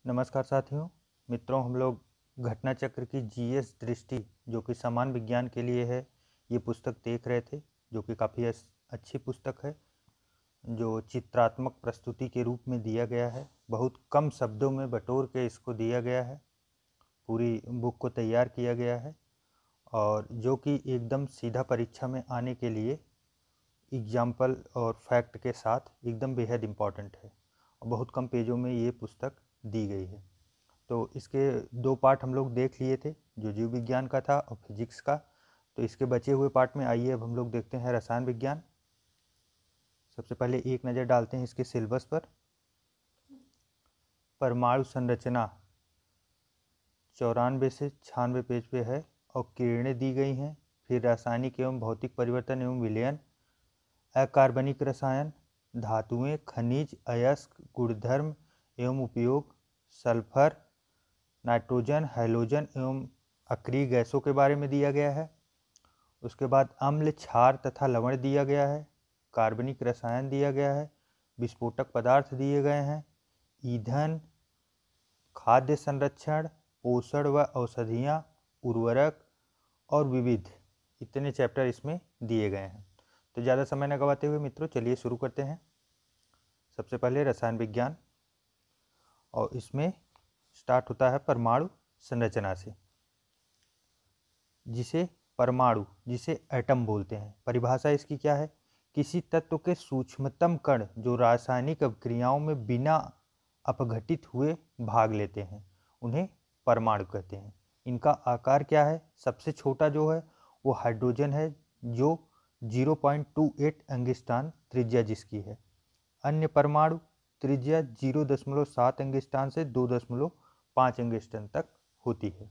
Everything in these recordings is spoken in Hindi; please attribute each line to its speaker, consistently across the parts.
Speaker 1: नमस्कार साथियों मित्रों, हम लोग घटना चक्र की जीएस दृष्टि जो कि समान विज्ञान के लिए है, ये पुस्तक देख रहे थे, जो कि काफ़ी अच्छी पुस्तक है, जो चित्रात्मक प्रस्तुति के रूप में दिया गया है। बहुत कम शब्दों में बटोर के इसको दिया गया है, पूरी बुक को तैयार किया गया है, और जो कि एकदम सीधा परीक्षा में आने के लिए एग्जाम्पल और फैक्ट के साथ एकदम बेहद इम्पॉर्टेंट है। और बहुत कम पेजों में ये पुस्तक दी गई है। तो इसके दो पार्ट हम लोग देख लिए थे, जो जीव विज्ञान का था और फिजिक्स का। तो इसके बचे हुए पार्ट में आइए अब हम लोग देखते हैं रसायन विज्ञान। सबसे पहले एक नज़र डालते हैं इसके सिलेबस पर। परमाणु संरचना 94 से 96 पेज पे है और किरणें दी गई हैं। फिर रासायनिक एवं भौतिक परिवर्तन एवं विलयन, अकार्बनिक रसायन, धातुएं, खनिज, अयस्क, गुणधर्म एवं उपयोग, सल्फर, नाइट्रोजन, हैलोजन एवं अक्रिय गैसों के बारे में दिया गया है। उसके बाद अम्ल, क्षार तथा लवण दिया गया है। कार्बनिक रसायन दिया गया है। विस्फोटक पदार्थ दिए गए हैं। ईंधन, खाद्य संरक्षण, पोषण व औषधियाँ, उर्वरक और विविध, इतने चैप्टर इसमें दिए गए हैं। तो ज़्यादा समय न गवाते हुए मित्रों, चलिए शुरू करते हैं। सबसे पहले रसायन विज्ञान, और इसमें स्टार्ट होता है परमाणु संरचना से, जिसे परमाणु, जिसे एटम बोलते हैं। परिभाषा इसकी क्या है? किसी तत्व के सूक्ष्मतम कण जो रासायनिक अभिक्रियाओं में बिना अपघटित हुए भाग लेते हैं, उन्हें परमाणु कहते हैं। इनका आकार क्या है? सबसे छोटा जो है वो हाइड्रोजन है, जो 0.28 एंगस्ट्रॉन त्रिज्या जिसकी है। अन्य परमाणु त्रिज्या 0.7 एंगस्ट्रॉन से 2.5 एंगस्ट्रॉन तक होती है।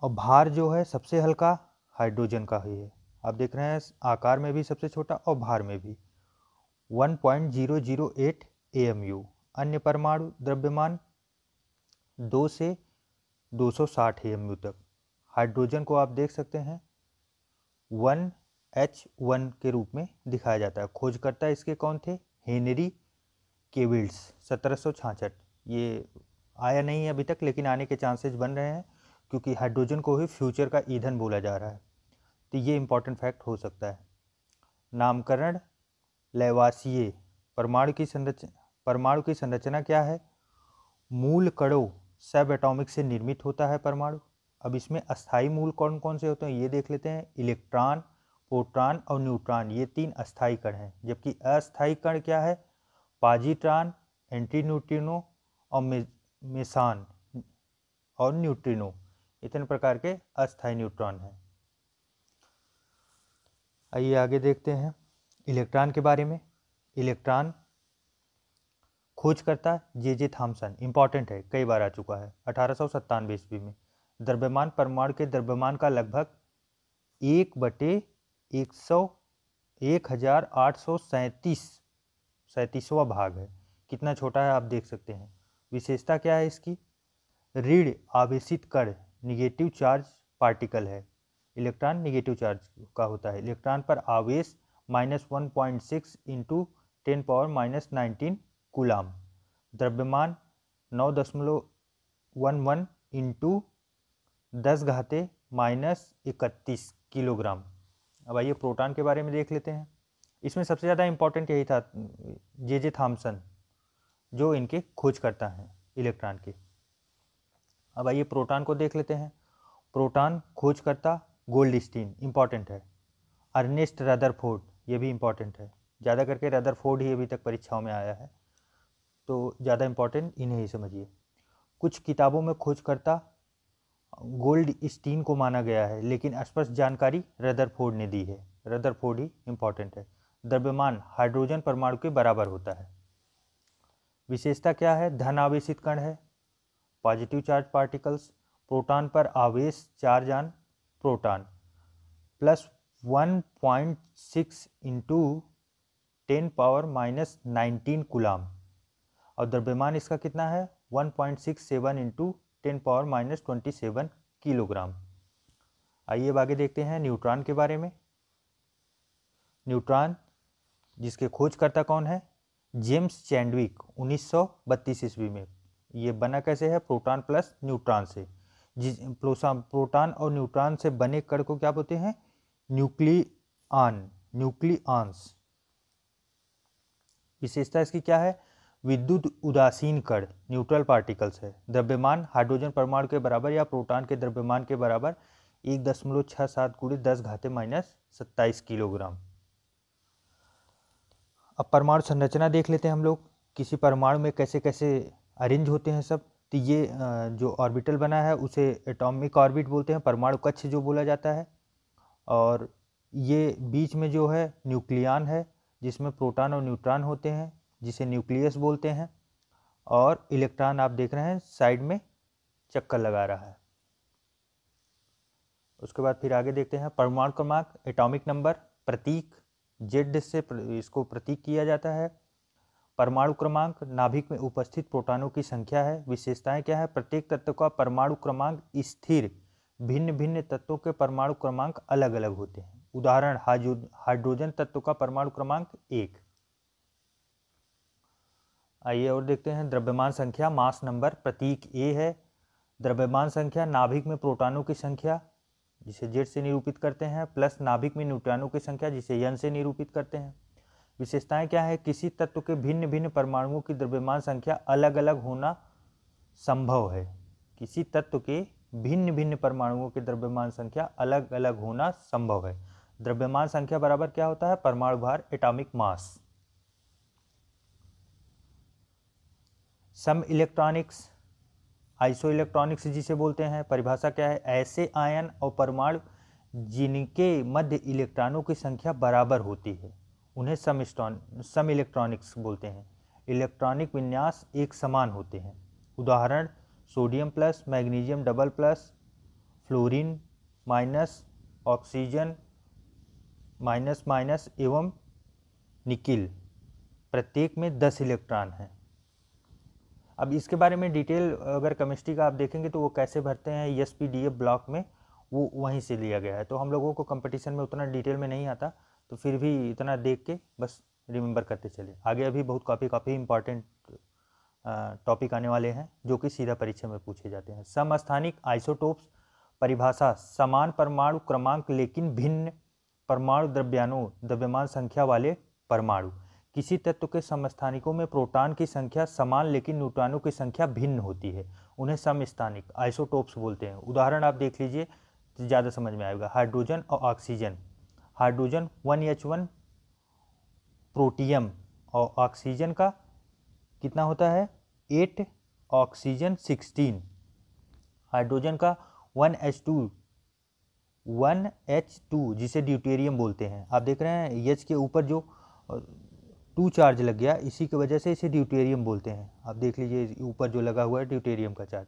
Speaker 1: और भार जो है सबसे हल्का हाइड्रोजन का ही है। आप देख रहे हैं आकार में भी सबसे छोटा और भार में भी 1.008 AMU। अन्य परमाणु द्रव्यमान 2 से 260 AMU तक। हाइड्रोजन को आप देख सकते हैं 1H1 के रूप में दिखाया जाता है। खोजकर्ता इसके कौन थे? हेनरी केविल्स, 1766। ये आया नहीं है अभी तक, लेकिन आने के चांसेस बन रहे हैं, क्योंकि हाइड्रोजन को ही फ्यूचर का ईंधन बोला जा रहा है। तो ये इंपॉर्टेंट फैक्ट हो सकता है। नामकरण लैवासिए। परमाणु की संरचना क्या है? मूल कणों सब एटॉमिक से निर्मित होता है परमाणु। अब इसमें अस्थायी मूल कौन कौन से होते हैं ये देख लेते हैं। इलेक्ट्रॉन, प्रोटॉन और न्यूट्रॉन, ये 3 अस्थायी कण हैं। जबकि अस्थायी कण क्या है? पॉजिट्रॉन, एंटी न्यूट्रिनो और मेसान और न्यूट्रिनो, इतने प्रकार के अस्थायी न्यूट्रॉन हैं। आइए आगे देखते हैं इलेक्ट्रॉन के बारे में। इलेक्ट्रॉन खोजकर्ता जे थॉमसन, इंपॉर्टेंट है, कई बार आ चुका है, 1897 ईस्वी में। द्रव्यमान परमाणु के द्रव्यमान का लगभग 1/1837वां भाग है। कितना छोटा है आप देख सकते हैं। विशेषता क्या है इसकी? ऋण आवेशित कण, निगेटिव चार्ज पार्टिकल है। इलेक्ट्रॉन निगेटिव चार्ज का होता है। इलेक्ट्रॉन पर आवेश -1.6 × 10⁻⁻19 कूलाम। द्रव्यमान 9.11 × 10⁻31 किलोग्राम। अब आइए प्रोटॉन के बारे में देख लेते हैं। इसमें सबसे ज़्यादा इंपॉर्टेंट यही था, जे थॉमसन, जो इनके खोजकर्ता हैं इलेक्ट्रॉन के। अब आइए प्रोटॉन को देख लेते हैं। प्रोटॉन खोजकर्ता गोल्डस्टीन, इंपॉर्टेंट है। अर्नेस्ट रदरफोर्ड, ये भी इंपॉर्टेंट है। ज़्यादा करके रदरफोर्ड ही अभी तक परीक्षाओं में आया है, तो ज़्यादा इंपॉर्टेंट इन्हें ही समझिए। कुछ किताबों में खोजकर्ता गोल्डस्टीन को माना गया है, लेकिन स्पष्ट जानकारी रदरफोर्ड ने दी है। रदरफोर्ड ही इंपॉर्टेंट है। द्रव्यमान हाइड्रोजन परमाणु के बराबर होता है। विशेषता क्या है? धन आवेशित कण है, पॉजिटिव चार्ज पार्टिकल्स। प्रोटॉन पर आवेश चार्ज प्रोटॉन प्लस 1.6 × 10⁻⁻19 कूलाम। और द्रव्यमान इसका कितना है? 1.67 × 10⁻⁻27 किलोग्राम। आइए अब आगे देखते हैं न्यूट्रॉन के बारे में। न्यूट्रॉन जिसके खोजकर्ता कौन है? जेम्स चैडविक, 1932 ईस्वी में। ये बना कैसे है? प्रोटॉन प्लस न्यूट्रॉन से। प्रोटॉन और न्यूट्रॉन से बने कण को क्या बोलते हैं? न्यूक्लियॉन्स। विशेषता इसकी क्या है? विद्युत उदासीन कण, न्यूट्रल पार्टिकल्स है। द्रव्यमान हाइड्रोजन परमाणु के बराबर या प्रोटॉन के द्रव्यमान के बराबर 1.67 × 10⁻⁻27 किलोग्राम। अब परमाणु संरचना देख लेते हैं हम लोग, किसी परमाणु में कैसे कैसे अरेंज होते हैं सब। तो ये जो ऑर्बिटल बना है उसे एटॉमिक ऑर्बिट बोलते हैं, परमाणु कक्ष जो बोला जाता है। और ये बीच में जो है न्यूक्लियॉन है, जिसमें प्रोटॉन और न्यूट्रॉन होते हैं, जिसे न्यूक्लियस बोलते हैं। और इलेक्ट्रॉन आप देख रहे हैं साइड में चक्कर लगा रहा है। उसके बाद फिर आगे देखते हैं परमाणु क्रमांक, एटॉमिक नंबर, प्रतीक जेड से इसको प्रतीक किया जाता है। परमाणु क्रमांक नाभिक में उपस्थित प्रोटॉनों की संख्या है। विशेषताएं क्या है? प्रत्येक तत्व का परमाणु क्रमांक स्थिर, भिन्न भिन्न तत्वों के परमाणु क्रमांक अलग अलग होते हैं। उदाहरण हाइड्रोजन तत्व का परमाणु क्रमांक 1। आइए और देखते हैं द्रव्यमान संख्या, मास नंबर, प्रतीक ए है। द्रव्यमान संख्या नाभिक में प्रोटॉनों की संख्या जिसे जेड से निरूपित करते हैं, प्लस नाभिक में न्यूट्रॉनों की संख्या जिसे एन से निरूपित करते हैं। विशेषताएं क्या है? किसी तत्व के भिन्न भिन्न परमाणुओं की द्रव्यमान संख्या अलग अलग होना संभव है। किसी तत्व के भिन्न भिन्न परमाणुओं की द्रव्यमान संख्या अलग अलग होना संभव है। द्रव्यमान संख्या बराबर क्या होता है? परमाणु भार, एटॉमिक मास। सम इलेक्ट्रॉनिक्स, आइसो इलेक्ट्रॉनिक्स जिसे बोलते हैं, परिभाषा क्या है? ऐसे आयन और परमाणु जिनके मध्य इलेक्ट्रॉनों की संख्या बराबर होती है उन्हें सम इलेक्ट्रॉनिक्स बोलते हैं। इलेक्ट्रॉनिक विन्यास एक समान होते हैं। उदाहरण sodium plus, magnesium double plus, fluorine minus, oxygen minus minus एवं निकिल, प्रत्येक में 10 इलेक्ट्रॉन हैं। अब इसके बारे में डिटेल अगर केमिस्ट्री का आप देखेंगे तो वो कैसे भरते हैं एसपीडीएफ ब्लॉक में, वो वहीं से लिया गया है। तो हम लोगों को कंपटीशन में उतना डिटेल में नहीं आता, तो फिर भी इतना देख के बस रिमेंबर करते चले। आगे अभी बहुत काफ़ी इंपॉर्टेंट टॉपिक आने वाले हैं जो कि सीधा परीक्षा में पूछे जाते हैं। समस्थानिक आइसोटोप्स, परिभाषा समान परमाणु क्रमांक लेकिन भिन्न परमाणु द्रव्यमान संख्या वाले परमाणु। किसी तत्व के समस्थानिकों में प्रोटॉन की संख्या समान लेकिन न्यूट्रॉनों की संख्या भिन्न होती है, उन्हें समस्थानिक आइसोटोप्स बोलते हैं। उदाहरण आप देख लीजिए तो ज़्यादा समझ में आएगा। हाइड्रोजन और ऑक्सीजन, हाइड्रोजन 1H1 प्रोटियम और ऑक्सीजन का कितना होता है? 8, ऑक्सीजन 16। हाइड्रोजन का 1H2 जिसे ड्यूटेरियम बोलते हैं। आप देख रहे हैं एच के ऊपर जो 2 चार्ज लग गया, इसी की वजह से इसे ड्यूटेरियम बोलते हैं। आप देख लीजिए ऊपर जो लगा हुआ है ड्यूटेरियम का चार्ज।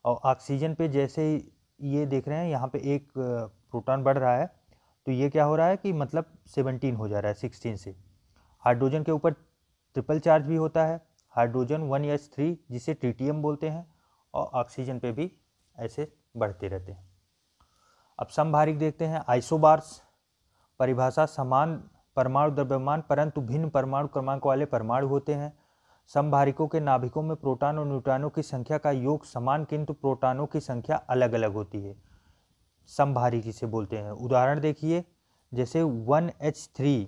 Speaker 1: और ऑक्सीजन पे जैसे ये देख रहे हैं यहाँ पे एक प्रोटॉन बढ़ रहा है, तो ये क्या हो रहा है कि मतलब 17 हो जा रहा है 16 से। हाइड्रोजन के ऊपर ट्रिपल चार्ज भी होता है, हाइड्रोजन 1H3 जिसे ट्रिटियम बोलते हैं, और ऑक्सीजन पे भी ऐसे बढ़ते रहते हैं। अब समभारिक देखते हैं। आइसोबार्स, परिभाषा समान परमाणु द्रव्यमान परंतु भिन्न परमाणु क्रमांक वाले परमाणु होते हैं। समभारिकों के नाभिकों में प्रोटॉन और न्यूट्रॉनों की संख्या का योग समान किंतु प्रोटॉनों की संख्या अलग अलग होती है, समभारिक इसे बोलते हैं। उदाहरण देखिए, जैसे 1H3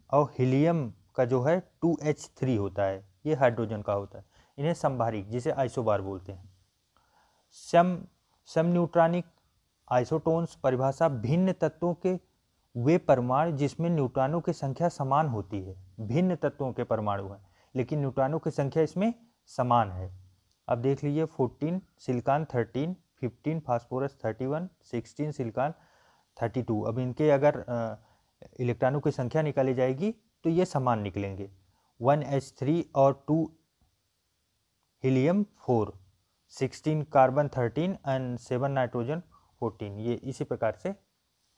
Speaker 1: और हीलियम का जो है 2H3 होता है, ये हाइड्रोजन का होता है, इन्हें समभारिक जिसे आइसोबार बोलते हैं। सम न्यूट्रॉनिक आइसोटोन्स, परिभाषा भिन्न तत्वों के वे परमाणु जिसमें न्यूट्रॉनों की संख्या समान होती है। भिन्न तत्वों के परमाणु हैं लेकिन न्यूट्रॉनों की संख्या इसमें समान है। अब देख लीजिए 14 सिलिकॉन 13, 15 फास्फोरस 31, 16 सिलिकॉन 32। अब इनके अगर इलेक्ट्रॉनों की संख्या निकाली जाएगी तो ये समान निकलेंगे, 1H3 और 2 हीलियम 4, 16 कार्बन 13 एंड 7 नाइट्रोजन 14, ये इसी प्रकार से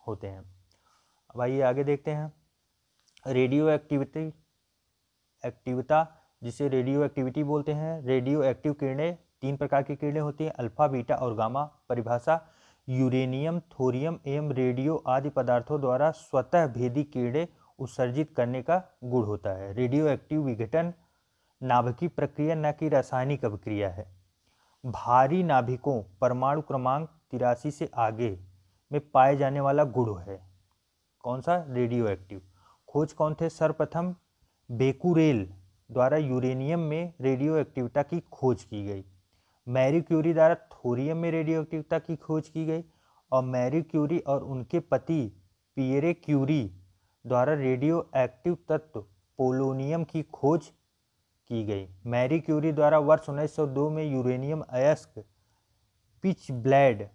Speaker 1: होते हैं। अब आइए आगे देखते हैं। रेडियो एक्टिविता जिसे रेडियो एक्टिविटी बोलते हैं। रेडियो एक्टिव किरणें 3 प्रकार की किरणें होती हैं, अल्फा, बीटा और गामा। परिभाषा यूरेनियम, थोरियम एवं रेडियो आदि पदार्थों द्वारा स्वतः भेदी किरणें उत्सर्जित करने का गुण होता है। रेडियो एक्टिव विघटन नाभिकीय प्रक्रिया न कि रासायनिक अभिक्रिया है। भारी नाभिकों परमाणु क्रमांक 83 से आगे में पाए जाने वाला गुण है। कौन सा? Radio active. खोज कौन थे? सर्वप्रथम बेकुरेल द्वारा यूरेनियम में रेडियो एक्टिविटी की खोज की गई। मैरी क्यूरी द्वारा थोरियम में रेडियो एक्टिविटी की खोज की गई और मैरी क्यूरी और उनके पति पियरे क्यूरी द्वारा रेडियो एक्टिव तत्व पोलोनियम की खोज की गई। मैरी क्यूरी द्वारा वर्ष 1902 में यूरेनियम अयस्क पिच ब्लेड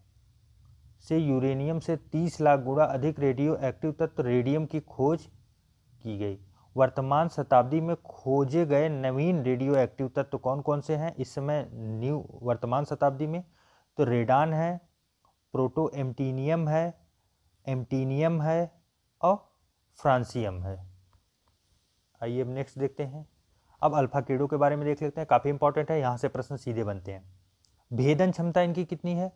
Speaker 1: से यूरेनियम से 30 लाख गुना अधिक रेडियो एक्टिव तत्व रेडियम की खोज की गई। वर्तमान शताब्दी में खोजे गए नवीन रेडियो एक्टिव तत्व कौन कौन से हैं इस समय न्यू वर्तमान शताब्दी में? तो रेडान है, प्रोटो एम्टीनियम है और फ्रांसियम है। आइए अब नेक्स्ट देखते हैं। अब अल्फा कीड़ों के बारे में देख लेते हैं, काफ़ी इंपॉर्टेंट है, यहाँ से प्रश्न सीधे बनते हैं। भेदन क्षमता इनकी कितनी है?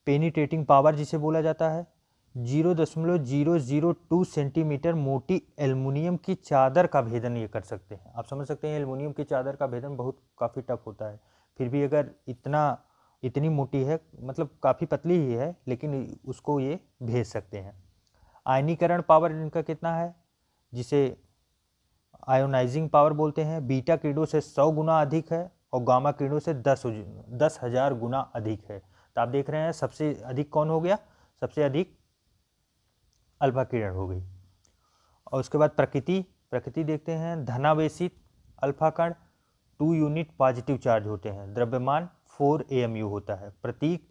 Speaker 1: पेनिट्रेटिंग पावर जिसे बोला जाता है 0.002 सेंटीमीटर मोटी एल्युमिनियम की चादर का भेदन ये कर सकते हैं। आप समझ सकते हैं एल्युमिनियम की चादर का भेदन बहुत काफ़ी टफ होता है, फिर भी अगर इतनी मोटी है, मतलब काफ़ी पतली ही है, लेकिन उसको ये भेज सकते हैं। आयनीकरण पावर इनका कितना है, जिसे आयोनाइजिंग पावर बोलते हैं, बीटा किरणों से 100 गुना अधिक है और गामा किरणों से 10,000 गुना अधिक है। तो आप देख रहे हैं सबसे अधिक कौन हो गया? सबसे अधिक अल्फा किरण हो गई। और उसके बाद प्रकृति देखते हैं। धनावेशित अल्फा कण 2 यूनिट पॉजिटिव चार्ज होते हैं। द्रव्यमान 4 AMU होता है। प्रतीक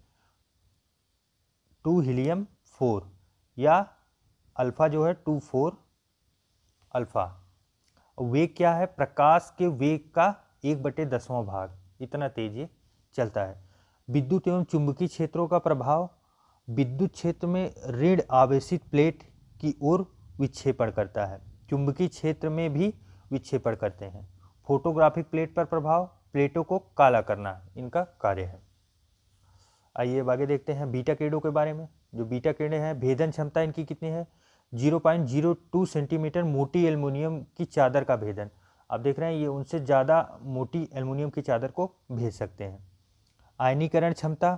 Speaker 1: 2 हीलियम 4 या अल्फा जो है 24 अल्फा। वेग क्या है? प्रकाश के वेग का 1/10वां भाग, इतना तेज ये चलता है। विद्युत एवं चुंबकीय क्षेत्रों का प्रभाव, विद्युत क्षेत्र में ऋण आवेशित प्लेट की ओर विक्षेपण करता है, चुंबकीय क्षेत्र में भी विक्षेपण करते हैं। फोटोग्राफिक प्लेट पर प्रभाव, प्लेटों को काला करना इनका कार्य है। आइए अब आगे देखते हैं बीटा किरणों के बारे में। जो बीटा किरणें हैं, भेदन क्षमता इनकी कितनी है? 0.02 सेंटीमीटर मोटी एल्युमिनियम की चादर का भेदन। आप देख रहे हैं ये उनसे ज़्यादा मोटी एल्युमिनियम की चादर को भेज सकते हैं। आयनीकरण क्षमता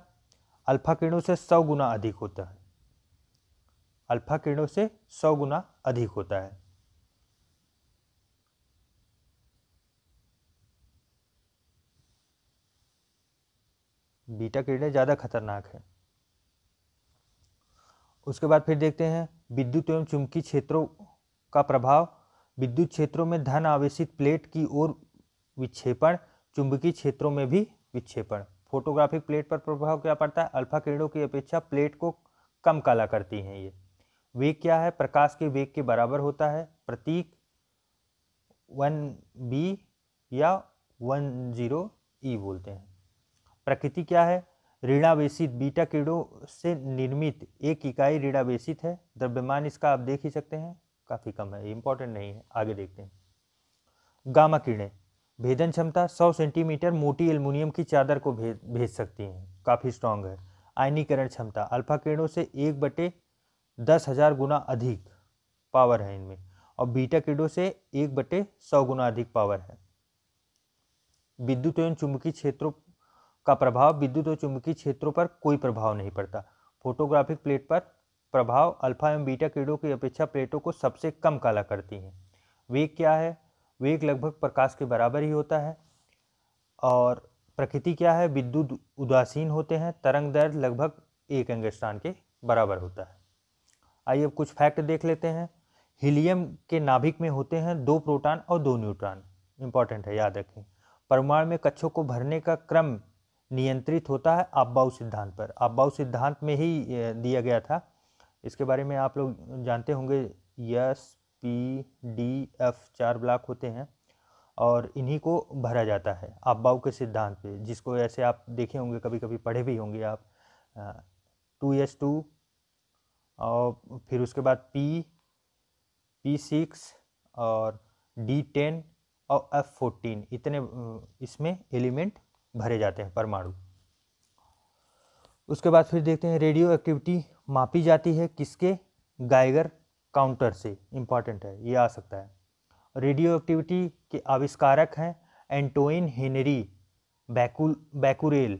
Speaker 1: अल्फा किरणों से 100 गुना अधिक होता है। अल्फा किरणों से 100 गुना अधिक होता है। बीटा किरणें ज़्यादा खतरनाक है। उसके बाद फिर देखते हैं विद्युत एवं चुंबकीय क्षेत्रों का प्रभाव। विद्युत क्षेत्रों में धन आवेशित प्लेट की ओर विक्षेपण, चुंबकीय क्षेत्रों में भी विक्षेपण। फोटोग्राफिक प्लेट पर प्रभाव क्या पड़ता है? अल्फा किरणों की अपेक्षा प्लेट को कम काला करती हैं ये। वेग क्या है? प्रकाश के वेग के बराबर होता है। प्रतीक 1b या 10e बोलते हैं। प्रकृति क्या है? ऋणावेशित, बीटा किरणों से निर्मित एक इकाई ऋणावेशित है। द्रव्यमान इसका आप देख ही सकते हैं काफ़ी कम है, इंपॉर्टेंट नहीं है। आगे देखते हैं गामा किरणें। भेदन क्षमता 100 सेंटीमीटर मोटी एल्युमिनियम की चादर को भेज सकती हैं, काफ़ी स्ट्रांग है। आयनीकरण क्षमता अल्फा किरणों से 1/10,000 गुना अधिक पावर है इनमें, और बीटा किरणों से 1/100 गुना अधिक पावर है। विद्युत एवं चुंबकीय क्षेत्रों का प्रभाव, विद्युत और चुंबकीय क्षेत्रों पर कोई प्रभाव नहीं पड़ता। फोटोग्राफिक प्लेट पर प्रभाव, अल्फा एवं बीटा किरणों की अपेक्षा प्लेटों को सबसे कम काला करती हैं। वेग क्या है? वेग लगभग प्रकाश के बराबर ही होता है। और प्रकृति क्या है? विद्युत उदासीन होते हैं। तरंग दैर्घ्य लगभग 1 एंगस्ट्रॉन के बराबर होता है। आइए अब कुछ फैक्ट देख लेते हैं। हीलियम के नाभिक में होते हैं 2 प्रोटॉन और 2 न्यूट्रॉन, इंपॉर्टेंट है, याद रखें। परमाणु में कक्षों को भरने का क्रम नियंत्रित होता है आपबाउ सिद्धांत पर। आपबाउ सिद्धांत में ही दिया गया था, इसके बारे में आप लोग जानते होंगे। S P D F 4 block होते हैं और इन्हीं को भरा जाता है आपबाउ के सिद्धांत पे, जिसको ऐसे आप देखे होंगे, कभी कभी पढ़े भी होंगे आप। 2s2 और फिर उसके बाद P6 और D10 और F14, इतने इसमें एलिमेंट भरे जाते हैं परमाणु। उसके बाद फिर देखते हैं रेडियो एक्टिविटी मापी जाती है किसके? गाइगर काउंटर से, इंपॉर्टेंट है, ये आ सकता है। रेडियो एक्टिविटी के आविष्कारक हैं एंटोइन हेनरी बैकुरेल,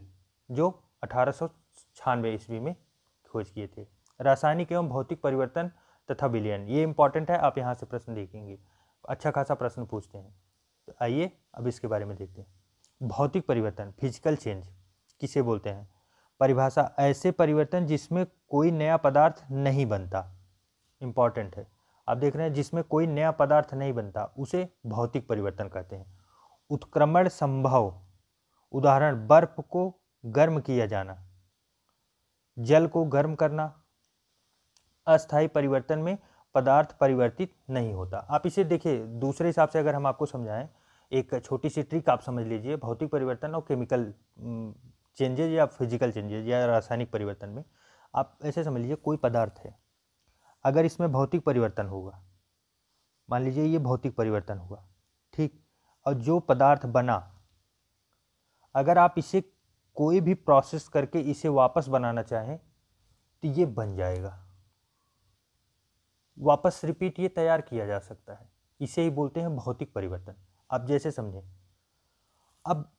Speaker 1: जो 1896 ईस्वी में खोज किए थे। रासायनिक एवं भौतिक परिवर्तन तथा विलयन, ये इंपॉर्टेंट है, आप यहाँ से प्रश्न देखेंगे, अच्छा खासा प्रश्न पूछते हैं। तो आइए अब इसके बारे में देखते हैं। भौतिक परिवर्तन, फिजिकल चेंज किसे बोलते हैं? परिभाषा, ऐसे परिवर्तन जिसमें कोई नया पदार्थ नहीं बनता, इंपॉर्टेंट है। आप देख रहे हैं जिसमें कोई नया पदार्थ नहीं बनता उसे भौतिक परिवर्तन कहते हैं। उत्क्रमण संभव, उदाहरण बर्फ को गर्म किया जाना, जल को गर्म करना। अस्थायी परिवर्तन में पदार्थ परिवर्तित नहीं होता। आप इसे देखिए दूसरे हिसाब से अगर हम आपको समझाएं, एक छोटी सी ट्रिक आप समझ लीजिए भौतिक परिवर्तन और केमिकल चेंजेज या फिजिकल चेंजेज या रासायनिक परिवर्तन में। आप ऐसे समझ लीजिए कोई पदार्थ है, अगर इसमें भौतिक परिवर्तन होगा, मान लीजिए ये भौतिक परिवर्तन हुआ, ठीक, और जो पदार्थ बना, अगर आप इसे कोई भी प्रोसेस करके इसे वापस बनाना चाहें तो ये बन जाएगा, वापस रिपीट ये तैयार किया जा सकता है। इसे ही बोलते हैं भौतिक परिवर्तन। आप जैसे समझें, अब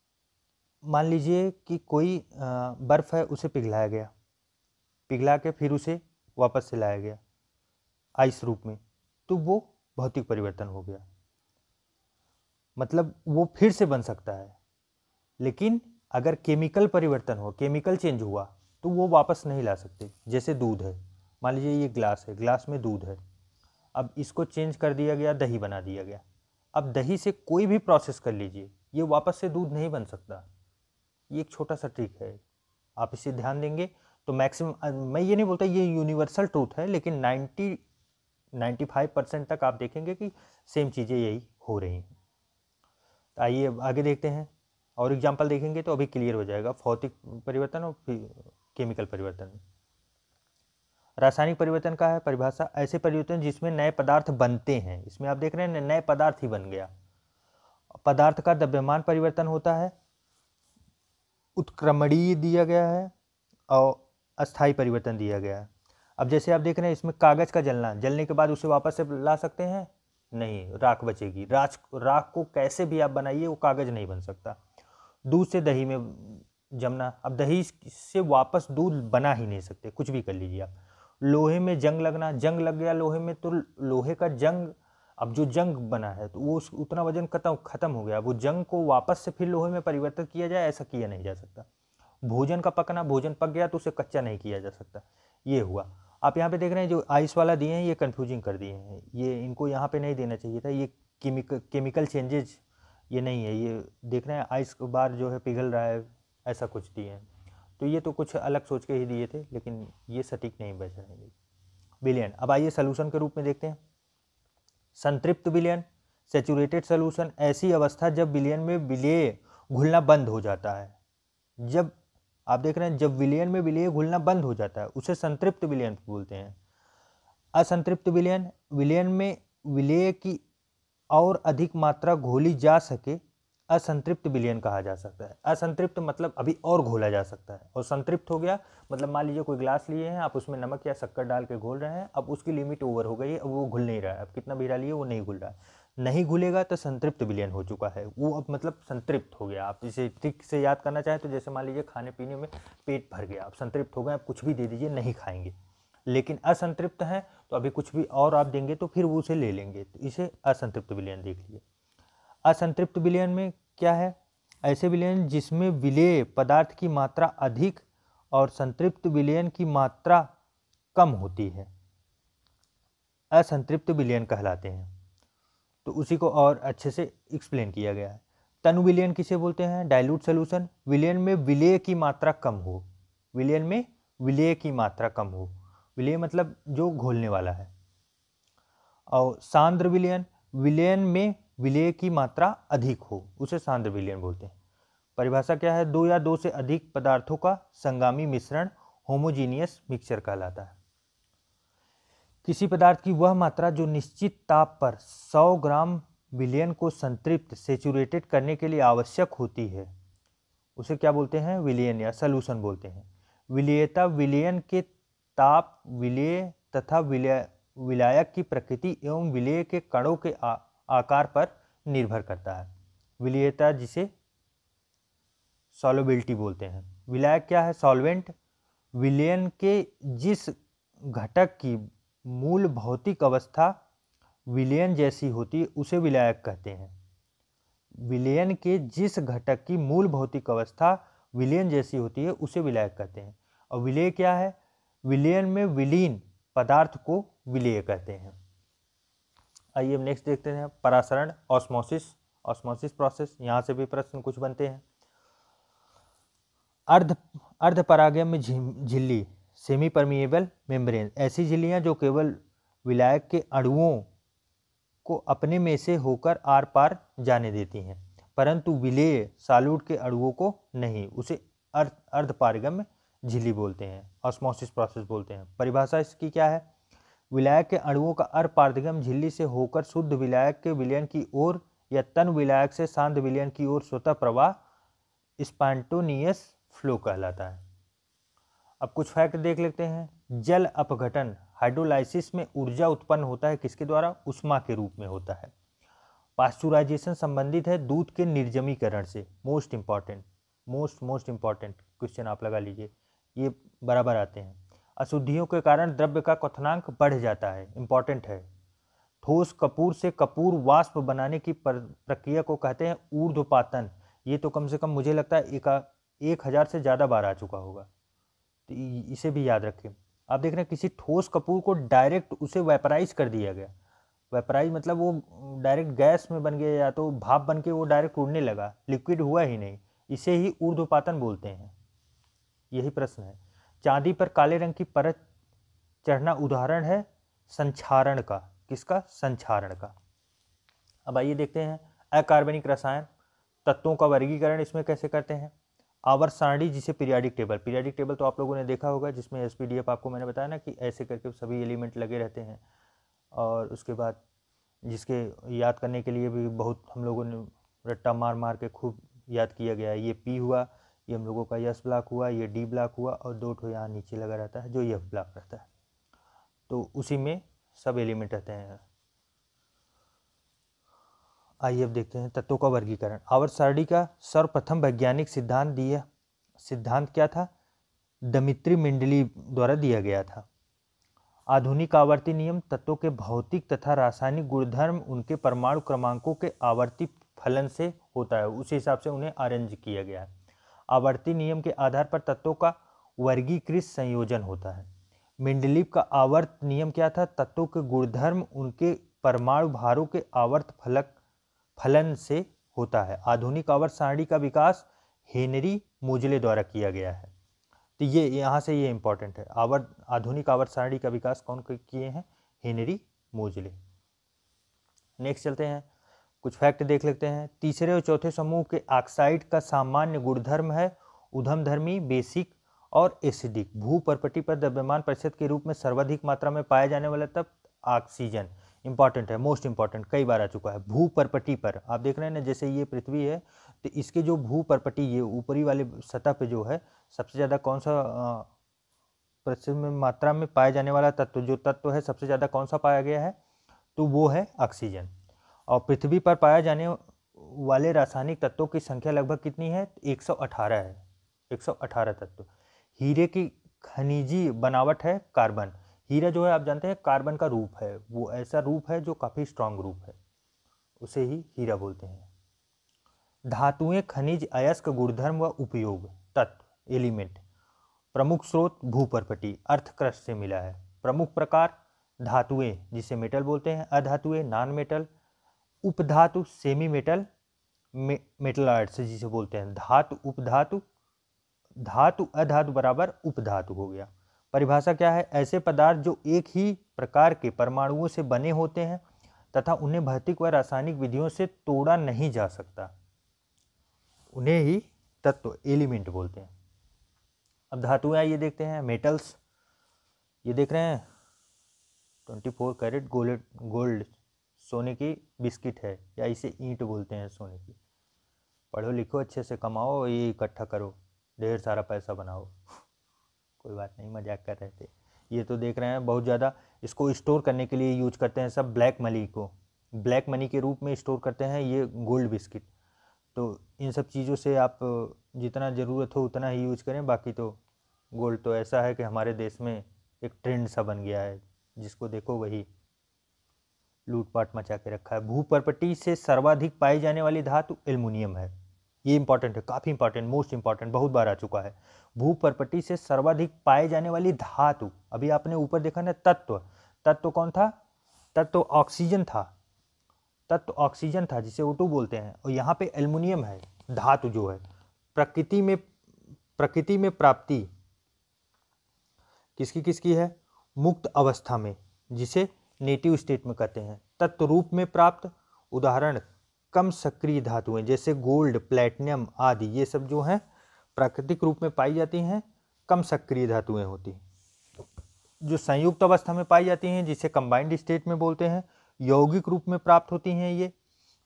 Speaker 1: मान लीजिए कि कोई बर्फ़ है, उसे पिघलाया गया, पिघला के फिर उसे वापस से लाया गया आइस रूप में, तो वो भौतिक परिवर्तन हो गया, मतलब वो फिर से बन सकता है। लेकिन अगर केमिकल परिवर्तन हो, केमिकल चेंज हुआ, तो वो वापस नहीं ला सकते। जैसे दूध है, मान लीजिए ये ग्लास है, ग्लास में दूध है, अब इसको चेंज कर दिया गया, दही बना दिया गया। अब दही से कोई भी प्रोसेस कर लीजिए, ये वापस से दूध नहीं बन सकता। ये एक छोटा सा ट्रिक है, आप इसे ध्यान देंगे तो मैक्सिमम, मैं ये नहीं बोलता ये यूनिवर्सल ट्रूथ है, लेकिन 95% तक आप देखेंगे कि सेम चीज़ें यही हो रही हैं। तो आइए अब आगे देखते हैं और एग्जाम्पल देखेंगे तो अभी क्लियर हो जाएगा भौतिक परिवर्तन और केमिकल परिवर्तन। रासायनिक परिवर्तन का है परिभाषा, ऐसे परिवर्तन जिसमें नए पदार्थ बनते हैं। इसमें आप देख रहे हैं नए पदार्थ ही बन गया। पदार्थ का द्रव्यमान परिवर्तन होता है, उत्क्रमणीय दिया गया है और अस्थायी परिवर्तन दिया गया है। अब जैसे आप देख रहे हैं इसमें कागज का जलना, जलने के बाद उसे वापस से ला सकते हैं? नहीं, राख बचेगी। राख को कैसे भी आप बनाइए वो कागज नहीं बन सकता। दूध से दही में जमना, अब दही से वापस दूध बना ही नहीं सकते, कुछ भी कर लीजिए आप। लोहे में जंग लगना, जंग लग गया लोहे में तो लोहे का जंग, अब जो जंग बना है तो वो उतना वजन खत्म हो गया, वो जंग को वापस से फिर लोहे में परिवर्तित किया जाए, ऐसा किया नहीं जा सकता। भोजन का पकना, भोजन पक गया तो उसे कच्चा नहीं किया जा सकता। ये हुआ। आप यहाँ पे देख रहे हैं जो आइस वाला दिए हैं ये कन्फ्यूजिंग कर दिए हैं, ये इनको यहाँ पे नहीं देना चाहिए था। ये केमिकल चेंजेज ये नहीं है, ये देख रहे हैं आइस बार जो है पिघल रहा है, ऐसा कुछ दिए हैं। तो ये तो कुछ अलग सोच के ही दिए थे, लेकिन ये सटीक नहीं बचा है। विलयन, अब आइए सॉल्यूशन के रूप में देखते हैं। संतृप्त विलयन, सैचुरेटेड सॉल्यूशन, ऐसी अवस्था जब विलयन में विलेय घुलना बंद हो जाता है। जब आप देख रहे हैं जब विलयन में विलेय घुलना बंद हो जाता है उसे संतृप्त विलयन बोलते हैं। असंतृप्त विलयन, विलयन में विलेय की और अधिक मात्रा घोली जा सके, असंतृप्त विलयन कहा जा सकता है। असंतृप्त मतलब अभी और घोला जा सकता है, और संतृप्त हो गया मतलब मान लीजिए कोई ग्लास लिए हैं, आप उसमें नमक या शक्कर डाल के घोल रहे हैं, अब उसकी लिमिट ओवर हो गई है, अब वो घुल नहीं रहा है, अब कितना भी डालिए वो नहीं घुल रहा है। नहीं घुलेगा तो संतृप्त विलयन हो चुका है, वो अब मतलब संतृप्त हो गया। आप इसे ट्रिक से याद करना चाहें तो जैसे मान लीजिए खाने पीने में पेट भर गया, आप संतृप्त हो गए, आप कुछ भी दे दीजिए नहीं खाएंगे। लेकिन असंतृप्त है तो अभी कुछ भी और आप देंगे तो फिर वो उसे ले लेंगे, तो इसे असंतृप्त विलयन देख लीजिए। असंतृप्त विलयन में क्या है? ऐसे विलयन जिसमें विलेय पदार्थ की मात्रा अधिक और संतृप्त विलयन की मात्रा कम होती है, असंतृप्त विलयन कहलाते हैं। तो उसी को और अच्छे से एक्सप्लेन किया गया है। तनु विलयन किसे बोलते हैं? डाइल्यूट सॉल्यूशन, विलयन में विलेय की मात्रा कम हो, विलयन में विलेय की मात्रा कम हो, विलेय मतलब जो घोलने वाला है। और सांद्र विलयन, विलयन में विलेय की मात्रा अधिक हो, उसे सांद्र विलयन बोलते हैं। परिभाषा क्या है? दो या दो से अधिक पदार्थों का संगामी मिश्रण होमोजीनियस मिक्सचर कहलाता है। किसी पदार्थ की वह मात्रा जो निश्चित ताप पर 100 ग्राम विलयन को संतृप्त सैचुरेटेड करने के लिए आवश्यक होती है, उसे क्या बोलते हैं? विलयन या सॉल्यूशन बोलते हैं। विलेयता विलयन के ताप, विलेय तथा विलायक की प्रकृति एवं विलेय के कणों के आकार पर निर्भर करता है। विलेयता जिसे सॉल्युबिलिटी बोलते हैं। विलायक क्या है? सॉल्वेंट। विलयन के जिस घटक की मूल भौतिक अवस्था विलयन जैसी होती है उसे विलायक कहते हैं। विलयन के जिस घटक की मूल भौतिक अवस्था विलयन जैसी होती है उसे विलायक कहते हैं। और विलेय क्या है? विलयन में विलीन पदार्थ को विलेय कहते हैं। आइए अब नेक्स्ट देखते हैं परासरण, ऑस्मोसिस प्रोसेस। यहाँ से भी प्रश्न कुछ बनते हैं। अर्धपरागम्य झिल्ली, सेमी परमिएबल मेम्ब्रेन, ऐसी झिल्लियाँ जो केवल विलायक के अणुओं को अपने में से होकर आर पार जाने देती हैं, परंतु विलेय सॉल्यूट के अणुओं को नहीं, उसे अर्धपारगम्य झिल्ली बोलते हैं, ऑस्मोसिस प्रोसेस बोलते हैं। परिभाषा इसकी क्या है? विलायक के अणुओं का अर्धपारगम्य झिल्ली से होकर शुद्ध विलायक के विलयन की ओर या तन विलायक से शांत विलयन की ओर स्वतः प्रवाह स्पॉन्टेनियस फ्लो कहलाता है। अब कुछ फैक्ट देख लेते हैं। जल अपघटन हाइड्रोलाइसिस में ऊर्जा उत्पन्न होता है किसके द्वारा? उष्मा के रूप में होता है। पास्चुराइजेशन संबंधित है दूध के निर्जमीकरण से। मोस्ट इंपॉर्टेंट क्वेश्चन आप लगा लीजिए, ये बराबर आते हैं। अशुद्धियों के कारण द्रव्य का क्वथनांक बढ़ जाता है, इंपॉर्टेंट है। ठोस कपूर से कपूर वाष्प बनाने की प्रक्रिया को कहते हैं ऊर्ध्वपातन। ये तो कम से कम मुझे लगता है 1000 से ज़्यादा बार आ चुका होगा, तो इसे भी याद रखें। आप देख रहे हैं किसी ठोस कपूर को डायरेक्ट उसे वेपराइज कर दिया गया। वेपराइज मतलब वो डायरेक्ट गैस में बन गया या तो भाप बन के वो डायरेक्ट उड़ने लगा, लिक्विड हुआ ही नहीं, इसे ही ऊर्ध्वपातन बोलते हैं। यही प्रश्न है। चांदी पर काले रंग की परत चढ़ना उदाहरण है संक्षारण का। किसका? संक्षारण का। अब आइए देखते हैं अकार्बनिक रसायन, तत्वों का वर्गीकरण इसमें कैसे करते हैं। आवर्त सारणी जिसे पीरियाडिक टेबल तो आप लोगों ने देखा होगा, जिसमें एसपीडीएफ आपको मैंने बताया ना कि ऐसे करके सभी एलिमेंट लगे रहते हैं, और उसके बाद जिसके याद करने के लिए भी बहुत हम लोगों ने रट्टा मार मार के खूब याद किया गया है। ये पी हुआ, ये हम लोगों का एस ब्लॉक हुआ, ये डी ब्लॉक हुआ, और 2 ठो यहाँ नीचे लगा रहता है जो एफ ब्लॉक रहता है, तो उसी में सब एलिमेंट रहते हैं। आइए अब देखते हैं तत्वों का वर्गीकरण। आवर्त सारणी का सर्वप्रथम वैज्ञानिक सिद्धांत क्या था? दमित्री मेंडलीव द्वारा दिया गया था। आधुनिक आवर्ती नियम तत्वों के भौतिक तथा रासायनिक गुणधर्म उनके परमाणु क्रमांकों के आवर्ती फलन से होता है, उसी हिसाब से उन्हें अरेंज किया गया है। आवर्ती नियम के आधार पर तत्वों का वर्गीकृत संयोजन होता है। मेंडलीव का आवर्त नियम क्या था? तत्वों के गुणधर्म उनके परमाणु भारों के आवर्त फलन से होता है। आधुनिक आवर्त सारणी का विकास हेनरी मोजले द्वारा किया गया है। तो ये यहाँ से ये इंपॉर्टेंट है। आधुनिक आवर्त सारणी का विकास कौन किए हैं? हेनरी मोजले। नेक्स्ट चलते हैं, कुछ फैक्ट देख लेते हैं। तीसरे और चौथे समूह के ऑक्साइड का सामान्य गुणधर्म है उधमधर्मी, बेसिक और एसिडिक। भूपर्पटी पर द्रव्यमान प्रतिशत के रूप में सर्वाधिक मात्रा में पाया जाने वाला तत्व ऑक्सीजन। इंपॉर्टेंट है, मोस्ट इंपॉर्टेंट, कई बार आ चुका है। भूपर्पटी पर आप देख रहे हैं ना, जैसे ये पृथ्वी है तो इसके जो भूपर्पटी, ये ऊपरी वाले सतह पे जो है सबसे ज़्यादा कौन सा प्रतिशत में मात्रा में पाया जाने वाला तत्व है सबसे ज़्यादा कौन सा पाया गया है? तो वो है ऑक्सीजन। और पृथ्वी पर पाया जाने वाले रासायनिक तत्वों की संख्या लगभग कितनी है? 118 है, 118 तत्व। हीरे की खनिजी बनावट है कार्बन। हीरा जो है आप जानते हैं कार्बन का रूप है, वो ऐसा रूप है जो काफ़ी स्ट्रांग रूप है, उसे ही हीरा बोलते हैं। धातुएं, खनिज, अयस्क, गुणधर्म व उपयोग। तत्व एलिमेंट। प्रमुख स्रोत भूपर्पटी, अर्थ क्रस्ट से मिला है। प्रमुख प्रकार धातुएं जिसे मेटल बोलते हैं, अधातुएं नॉन मेटल, उपधातु सेमी मेटल, मेटलॉइड्स जिसे बोलते हैं। धातु उपधातु, धातु अधातु बराबर उपधातु हो गया। परिभाषा क्या है? ऐसे पदार्थ जो एक ही प्रकार के परमाणुओं से बने होते हैं तथा उन्हें भौतिक व रासायनिक विधियों से तोड़ा नहीं जा सकता, उन्हें ही तत्व एलिमेंट बोलते हैं। अब धातुएं ये देखते हैं। मेटल्स, ये देख रहे हैं 24 कैरेट गोल्ड सोने की बिस्किट है, या इसे ईंट बोलते हैं सोने की। पढ़ो लिखो अच्छे से, कमाओ, ये इकट्ठा करो, ढेर सारा पैसा बनाओ। कोई बात नहीं, मजाक कर रहे थे। ये तो देख रहे हैं बहुत ज़्यादा इसको स्टोर करने के लिए यूज करते हैं सब। ब्लैक मनी को ब्लैक मनी के रूप में स्टोर करते हैं ये गोल्ड बिस्किट। तो इन सब चीज़ों से आप जितना ज़रूरत हो उतना ही यूज करें। बाकी तो गोल्ड तो ऐसा है कि हमारे देश में एक ट्रेंड सा बन गया है, जिसको देखो वही लूटपाट मचा के रखा है। भूपर्पटी से सर्वाधिक पाई जाने वाली धातु एल्युमिनियम है। ये इंपॉर्टेंट है, काफ़ी इंपॉर्टेंट, मोस्ट इंपॉर्टेंट, बहुत बार आ चुका है। भूपर्पटी से सर्वाधिक पाए जाने वाली धातु, अभी आपने ऊपर देखा ना तत्व, तत्व कौन था? तत्व ऑक्सीजन था, तत्व ऑक्सीजन था जिसे O2 बोलते हैं। और यहाँ पे एल्युमिनियम है, धातु जो है। प्रकृति में प्राप्ति किसकी किसकी है? मुक्त अवस्था में, जिसे नेटिव स्टेट में कहते हैं। तत्व रूप में प्राप्त, उदाहरण कम सक्रिय धातुएं जैसे गोल्ड, प्लैटिनम आदि, ये सब जो हैं प्राकृतिक रूप में पाई जाती हैं, कम सक्रिय धातुएं होती हैं। जो संयुक्त अवस्था में पाई जाती हैं, जिसे कंबाइंड स्टेट में बोलते हैं, यौगिक रूप में प्राप्त होती हैं। ये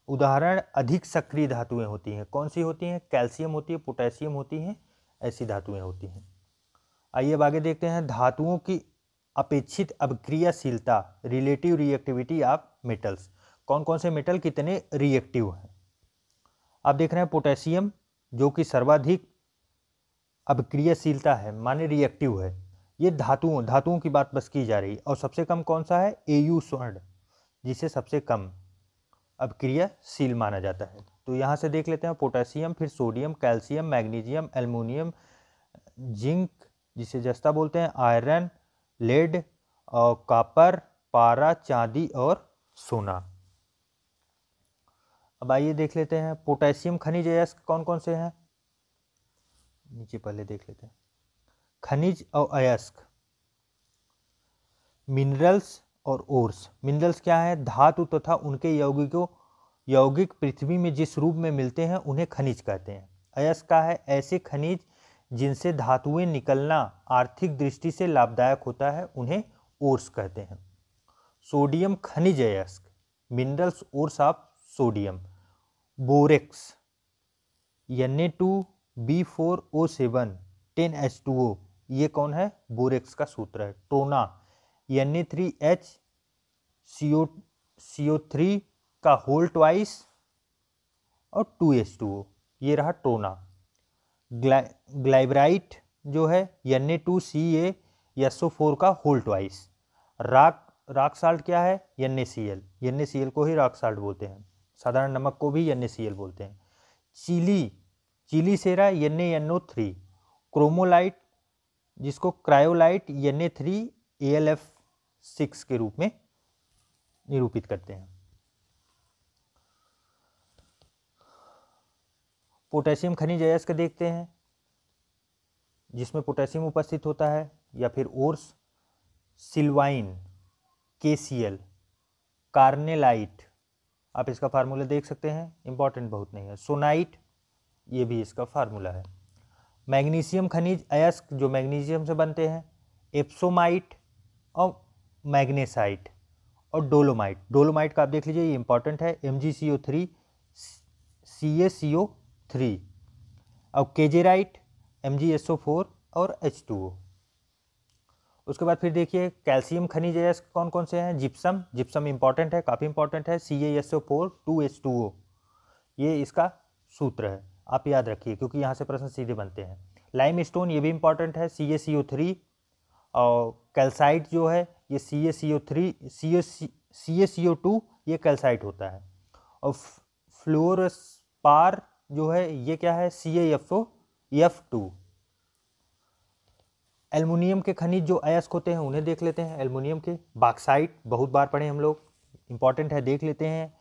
Speaker 1: उदाहरण अधिक सक्रिय धातुएं होती हैं। कौन सी होती हैं? कैल्शियम होती है, पोटेशियम होती हैं, ऐसी धातुएं होती हैं। आइए अब आगे देखते हैं धातुओं की अपेक्षित अभिक्रियाशीलता, रिलेटिव रिएक्टिविटी ऑफ मेटल्स। कौन कौन से मेटल कितने रिएक्टिव हैं? आप देख रहे हैं पोटेशियम जो कि सर्वाधिक अभिक्रियाशीलता है, माने रिएक्टिव है। ये धातुओं की बात बस की जा रही। और सबसे कम कौन सा है? Au स्वर्ण, जिसे सबसे कम अभिक्रियाशील माना जाता है। तो यहाँ से देख लेते हैं पोटेशियम, फिर sodium, calcium, magnesium, aluminium, zinc जिसे जस्ता बोलते हैं, आयरन, लेड और कॉपर, पारा, चांदी और सोना। अब आइए देख लेते हैं पोटेशियम खनिज अयस्क कौन कौन से हैं। नीचे पहले देख लेते हैं खनिज और अयस्क, मिनरल्स और ओर्स। मिनरल्स क्या है? धातु तथा उनके यौगिक पृथ्वी में जिस रूप में मिलते हैं उन्हें खनिज कहते हैं। अयस्क का है ऐसे खनिज जिनसे धातुएं निकलना आर्थिक दृष्टि से लाभदायक होता है, उन्हें ओर्स कहते हैं। सोडियम खनिज अयस्क, minerals ores of sodium. Borax, Na2B4O7 10H2O, ये कौन है? बोरेक्स का सूत्र है। टोना, Na3HCO3 का होल ट्वाइस और 2H2O, ये रहा टोना। ग्लाइब्राइट जो है Na2CaSO4 का होल ट्वाइस। रॉक साल्ट क्या है? NaCl को ही रॉक साल्ट बोलते हैं। साधारण नमक को भी NaCl बोलते हैं। चीली सेरा NaNO3। क्रोमोलाइट जिसको क्रायोलाइट Na3AlF6 के रूप में निरूपित करते हैं। पोटेशियम खनिज अयस्क देखते हैं जिसमें पोटेशियम उपस्थित होता है, या फिर ओर्स, सिल्वाइन, KCl, कार्नेलाइट, आप इसका फार्मूला देख सकते हैं, इंपॉर्टेंट बहुत नहीं है। सोनाइट, ये भी इसका फार्मूला है। मैग्नीशियम खनिज अयस्क जो मैग्नीशियम से बनते हैं, एप्सोमाइट और मैग्नेसाइट और डोलोमाइट। डोलोमाइट का आप देख लीजिए, ये इंपॉर्टेंट है, MgCO3 CaCO3 और केजेराइट MgSO4 और H2O। उसके बाद फिर देखिए कैल्शियम खनिज अयस्क कौन कौन से हैं। जिप्सम इंपॉर्टेंट है, काफ़ी इंपॉर्टेंट है, CaSO4 2H2O, ये इसका सूत्र है, आप याद रखिए क्योंकि यहाँ से प्रश्न सीधे बनते हैं। लाइमस्टोन, ये भी इंपॉर्टेंट है, CaCO3। और कैल्साइट जो है ये CaCO2, ये कैल्साइट होता है। और फ्लोरोस्पार जो है ये क्या है? CaFO2। एल्युमिनियम के खनिज जो अयस्क होते हैं उन्हें देख लेते हैं। एल्युमिनियम के बॉक्साइट बहुत बार पढ़े हम लोग, इंपॉर्टेंट है, देख लेते हैं।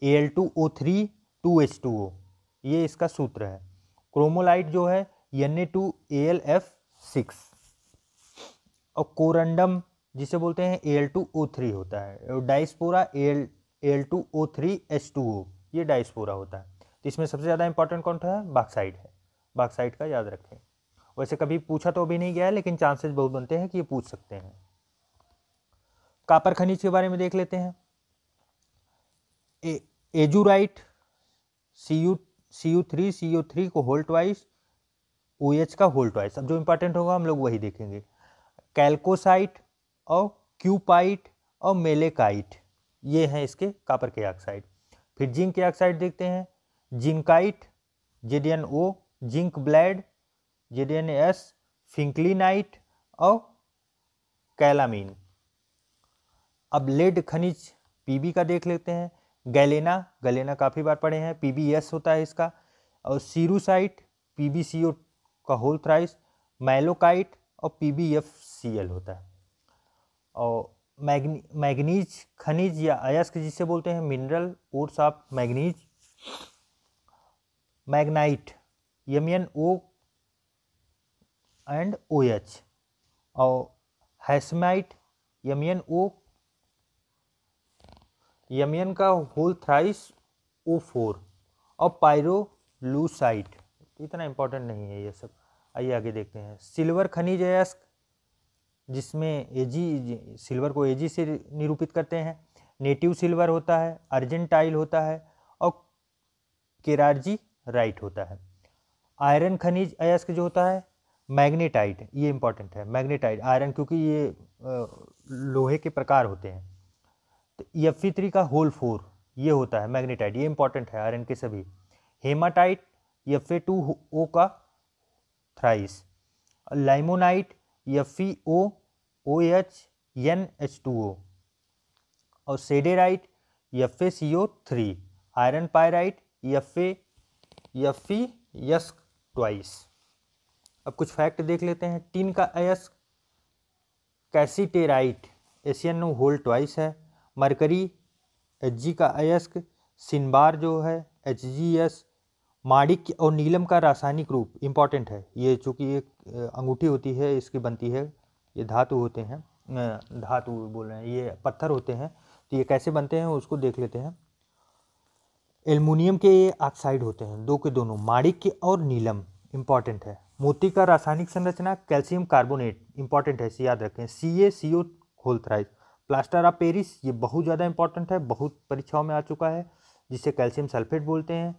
Speaker 1: Al2O3 2H2O, ये इसका सूत्र है। क्रोमोलाइट जो है Na2AlF6 और कोरंडम जिसे बोलते हैं Al2O3 होता है। और डाइस्पोरा Al2O3H2O, ये डाइस्पोरा होता है। तो इसमें सबसे ज़्यादा इंपॉर्टेंट कौन सा है? बॉक्साइट है, बॉक्साइट का याद रखें। वैसे कभी पूछा तो अभी नहीं गया है, लेकिन चांसेस बहुत बनते हैं कि ये पूछ सकते हैं। कॉपर खनिज के बारे में देख लेते हैं। एजुराइट Cu3 CO3 को होल ट्वाइस, OH का होल ट्वाइस। अब जो इंपॉर्टेंट होगा हम लोग वही देखेंगे। कैल्कोसाइट और क्यूपाइट और मेलेकाइट, ये हैं इसके कॉपर के ऑक्साइड। फिर जिंक के ऑक्साइड देखते हैं। Zincite ZnO zinc blende, ZnS फिंकलिनाइट और कैलामीन। अब लेड खनिज Pb का देख लेते हैं। गैलेना काफ़ी बार पढ़े हैं, PbS होता है इसका। और सीरूसाइट PbCO का होल थ्राइस, मैलोकाइट और PbFCl होता है। और मैग्नीज खनिज या अयस्क जिसे बोलते हैं, mineral ores of manganese, Magnite MnO and OH, और हैसमाइट MnO Mn का होल थ्राइस O4, और पायरोलूसाइट, इतना इंपॉर्टेंट नहीं है ये सब। आइए आगे देखते हैं। सिल्वर खनिज अयस्क जिसमें Ag, सिल्वर को Ag से निरूपित करते हैं। नेटिव सिल्वर होता है, अर्जेंटाइल होता है और केरार्जी राइट होता है। आयरन खनिज अयस्क जो होता है मैग्नेटाइट, ये इंपॉर्टेंट है। मैग्नेटाइट आयरन, क्योंकि ये लोहे के प्रकार होते हैं। तो Fe3 का होल 4 ये होता है मैग्नेटाइट, ये इंपॉर्टेंट है आयरन के सभी। हेमाटाइट Fa2O का थ्राइस, लाइमोनाइट FeOOH NH2O, और सेडेराइट FeCO3, iron pyrite FeS twice. अब कुछ फैक्ट देख लेते हैं। टिन का अयस्क कैसीटेराइट ACNO होल ट्वाइस है। मरकरी Hg का अयस्क सिनबार जो है HgS। माणिक्य और नीलम का रासायनिक रूप इंपॉर्टेंट है, ये चूँकि एक अंगूठी होती है इसकी बनती है, ये धातु होते हैं, धातु बोल रहे हैं, ये पत्थर होते हैं, तो ये कैसे बनते हैं उसको देख लेते हैं। एल्युमिनियम के ये ऑक्साइड होते हैं, दो के दोनों, माणिक्य और नीलम इंपॉर्टेंट है। मोती का रासायनिक संरचना कैल्शियम कार्बोनेट इंपॉर्टेंट है, इसे याद रखें, CaCO whole thrice. Plaster of Paris ये बहुत ज़्यादा इंपॉर्टेंट है, बहुत परीक्षाओं में आ चुका है, जिसे कैल्शियम सल्फेट बोलते हैं।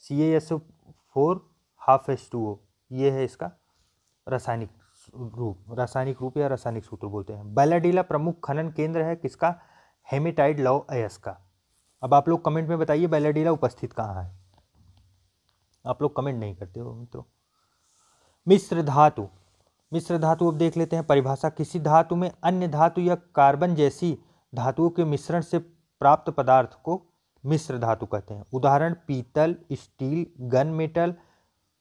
Speaker 1: CaSO4 हाफ H2O, ये है इसका रासायनिक रूप या रासायनिक सूत्र बोलते हैं। बैलाडीला प्रमुख खनन केंद्र है किसका? हेमेटाइट लौह अयस्क का। अब आप लोग कमेंट में बताइए बैलाडीला उपस्थित कहाँ है, आप लोग कमेंट नहीं करते हो मित्रों। मिश्र धातु अब देख लेते हैं परिभाषा। किसी धातु में अन्य धातु या कार्बन जैसी धातुओं के मिश्रण से प्राप्त पदार्थ को मिश्र धातु कहते हैं। उदाहरण पीतल, स्टील, गन मेटल,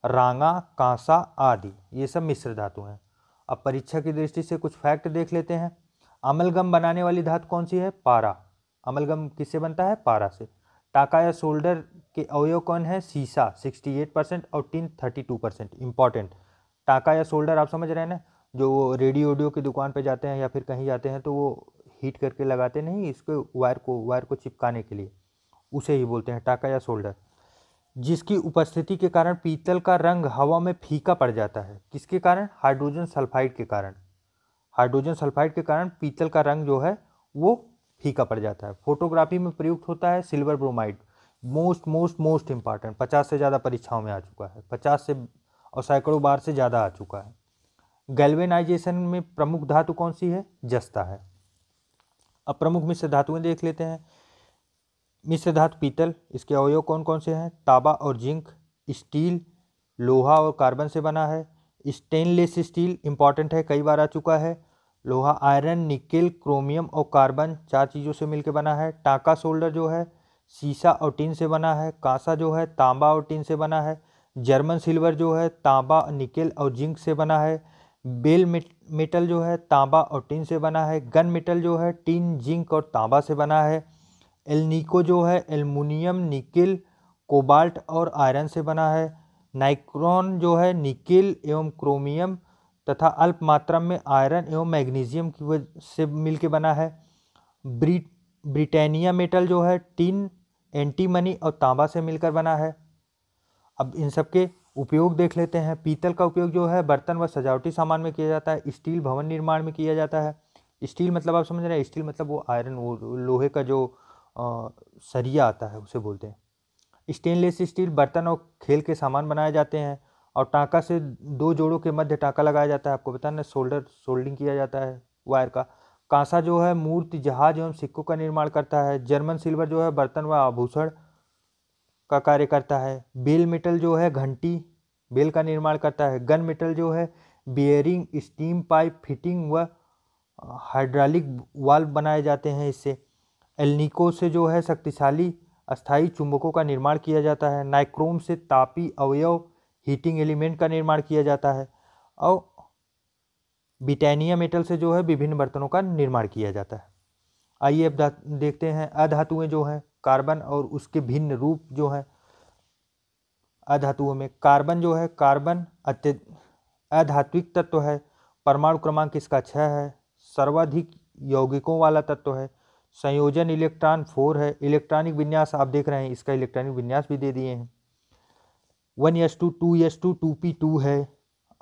Speaker 1: रांगा, कांसा आदि, ये सब मिश्र धातु हैं। अब परीक्षा की दृष्टि से कुछ फैक्ट देख लेते हैं। अमलगम बनाने वाली धातु कौन सी है? पारा। अमलगम किससे बनता है? पारा से। टाका या सोल्डर के अवयव कौन है? सीसा 68% और टिन 32%। इंपॉर्टेंट, टाका या सोल्डर आप समझ रहे हैं ना, जो रेडियो की दुकान पे जाते हैं या फिर कहीं जाते हैं तो वो हीट करके लगाते नहीं इसको, वायर को चिपकाने के लिए, उसे ही बोलते हैं टाका या सोल्डर। जिसकी उपस्थिति के कारण पीतल का रंग हवा में फीका पड़ जाता है। किसके कारण? हाइड्रोजन सल्फाइड के कारण। हाइड्रोजन सल्फाइड के कारण पीतल का रंग जो है वो फीका पड़ जाता है। फोटोग्राफी में प्रयुक्त होता है सिल्वर ब्रोमाइड। मोस्ट इंपॉर्टेंट, 50 से ज़्यादा परीक्षाओं में आ चुका है, 50 से और सैकड़ों बार से ज़्यादा आ चुका है। गैल्वेनाइजेशन में प्रमुख धातु कौन सी है? जस्ता है। अब प्रमुख मिश्र धातुएं देख लेते हैं। मिश्र धातु पीतल, इसके अवयव कौन कौन से हैं? तांबा और जिंक। स्टील लोहा और कार्बन से बना है। स्टेनलेस स्टील इंपॉर्टेंट है, कई बार आ चुका है। लोहा आयरन, निकेल, क्रोमियम और कार्बन 4 चीज़ों से मिलकर बना है। टाका सोल्डर जो है सीसा और टिन से बना है। कांसा जो है तांबा और टिन से बना है। जर्मन सिल्वर जो है तांबा, निकेल और जिंक से बना है। बेल मेटल जो है तांबा और टिन से बना है। गन मेटल जो है टिन, जिंक और तांबा से बना है। एल्निको जो है एल्युमिनियम, निकेल, कोबाल्ट और आयरन से बना है। नाइक्रोन जो है निकेल एवं क्रोमियम तथा अल्प मात्रा में आयरन एवं मैग्नीशियम की वजह से मिलकर बना है। ब्रिटानिया मेटल जो है टिन, एंटीमनी और तांबा से मिलकर बना है। अब इन सब के उपयोग देख लेते हैं। पीतल का उपयोग जो है बर्तन व सजावटी सामान में किया जाता है। स्टील भवन निर्माण में किया जाता है। स्टील मतलब आप समझ रहे हैं, स्टील मतलब वो आयरन, वो लोहे का जो सरिया आता है उसे बोलते हैं। स्टेनलेस स्टील बर्तन और खेल के सामान बनाए जाते हैं। और टाका से 2 जोड़ों के मध्य टाका लगाया जाता है, आपको पता ना, सोल्डिंग किया जाता है वायर का। कांसा जो है मूर्ति, जहाज एवं सिक्कों का निर्माण करता है। जर्मन सिल्वर जो है बर्तन व आभूषण का कार्य करता है। बेल मेटल जो है घंटी, बेल का निर्माण करता है। गन मेटल जो है बियरिंग, स्टीम पाइप फिटिंग व हाइड्रोलिक वाल्व बनाए जाते हैं इससे। एल्निको से जो है शक्तिशाली अस्थायी चुंबकों का निर्माण किया जाता है। नाइक्रोम से तापी अवयव हीटिंग एलिमेंट का निर्माण किया जाता है। और ब्रिटानिया मेटल से जो है विभिन्न बर्तनों का निर्माण किया जाता है। आइए अब देखते हैं अधातुएं जो हैं, कार्बन और उसके भिन्न रूप जो हैं। अधातुओं में कार्बन जो है, कार्बन अधात्विक तत्व है। परमाणु क्रमांक इसका 6 है। सर्वाधिक यौगिकों वाला तत्व है। संयोजन इलेक्ट्रॉन 4 है। इलेक्ट्रॉनिक विन्यास आप देख रहे हैं, इसका इलेक्ट्रॉनिक विन्यास भी दे दिए हैं। 1s2 2s2 2p2 है।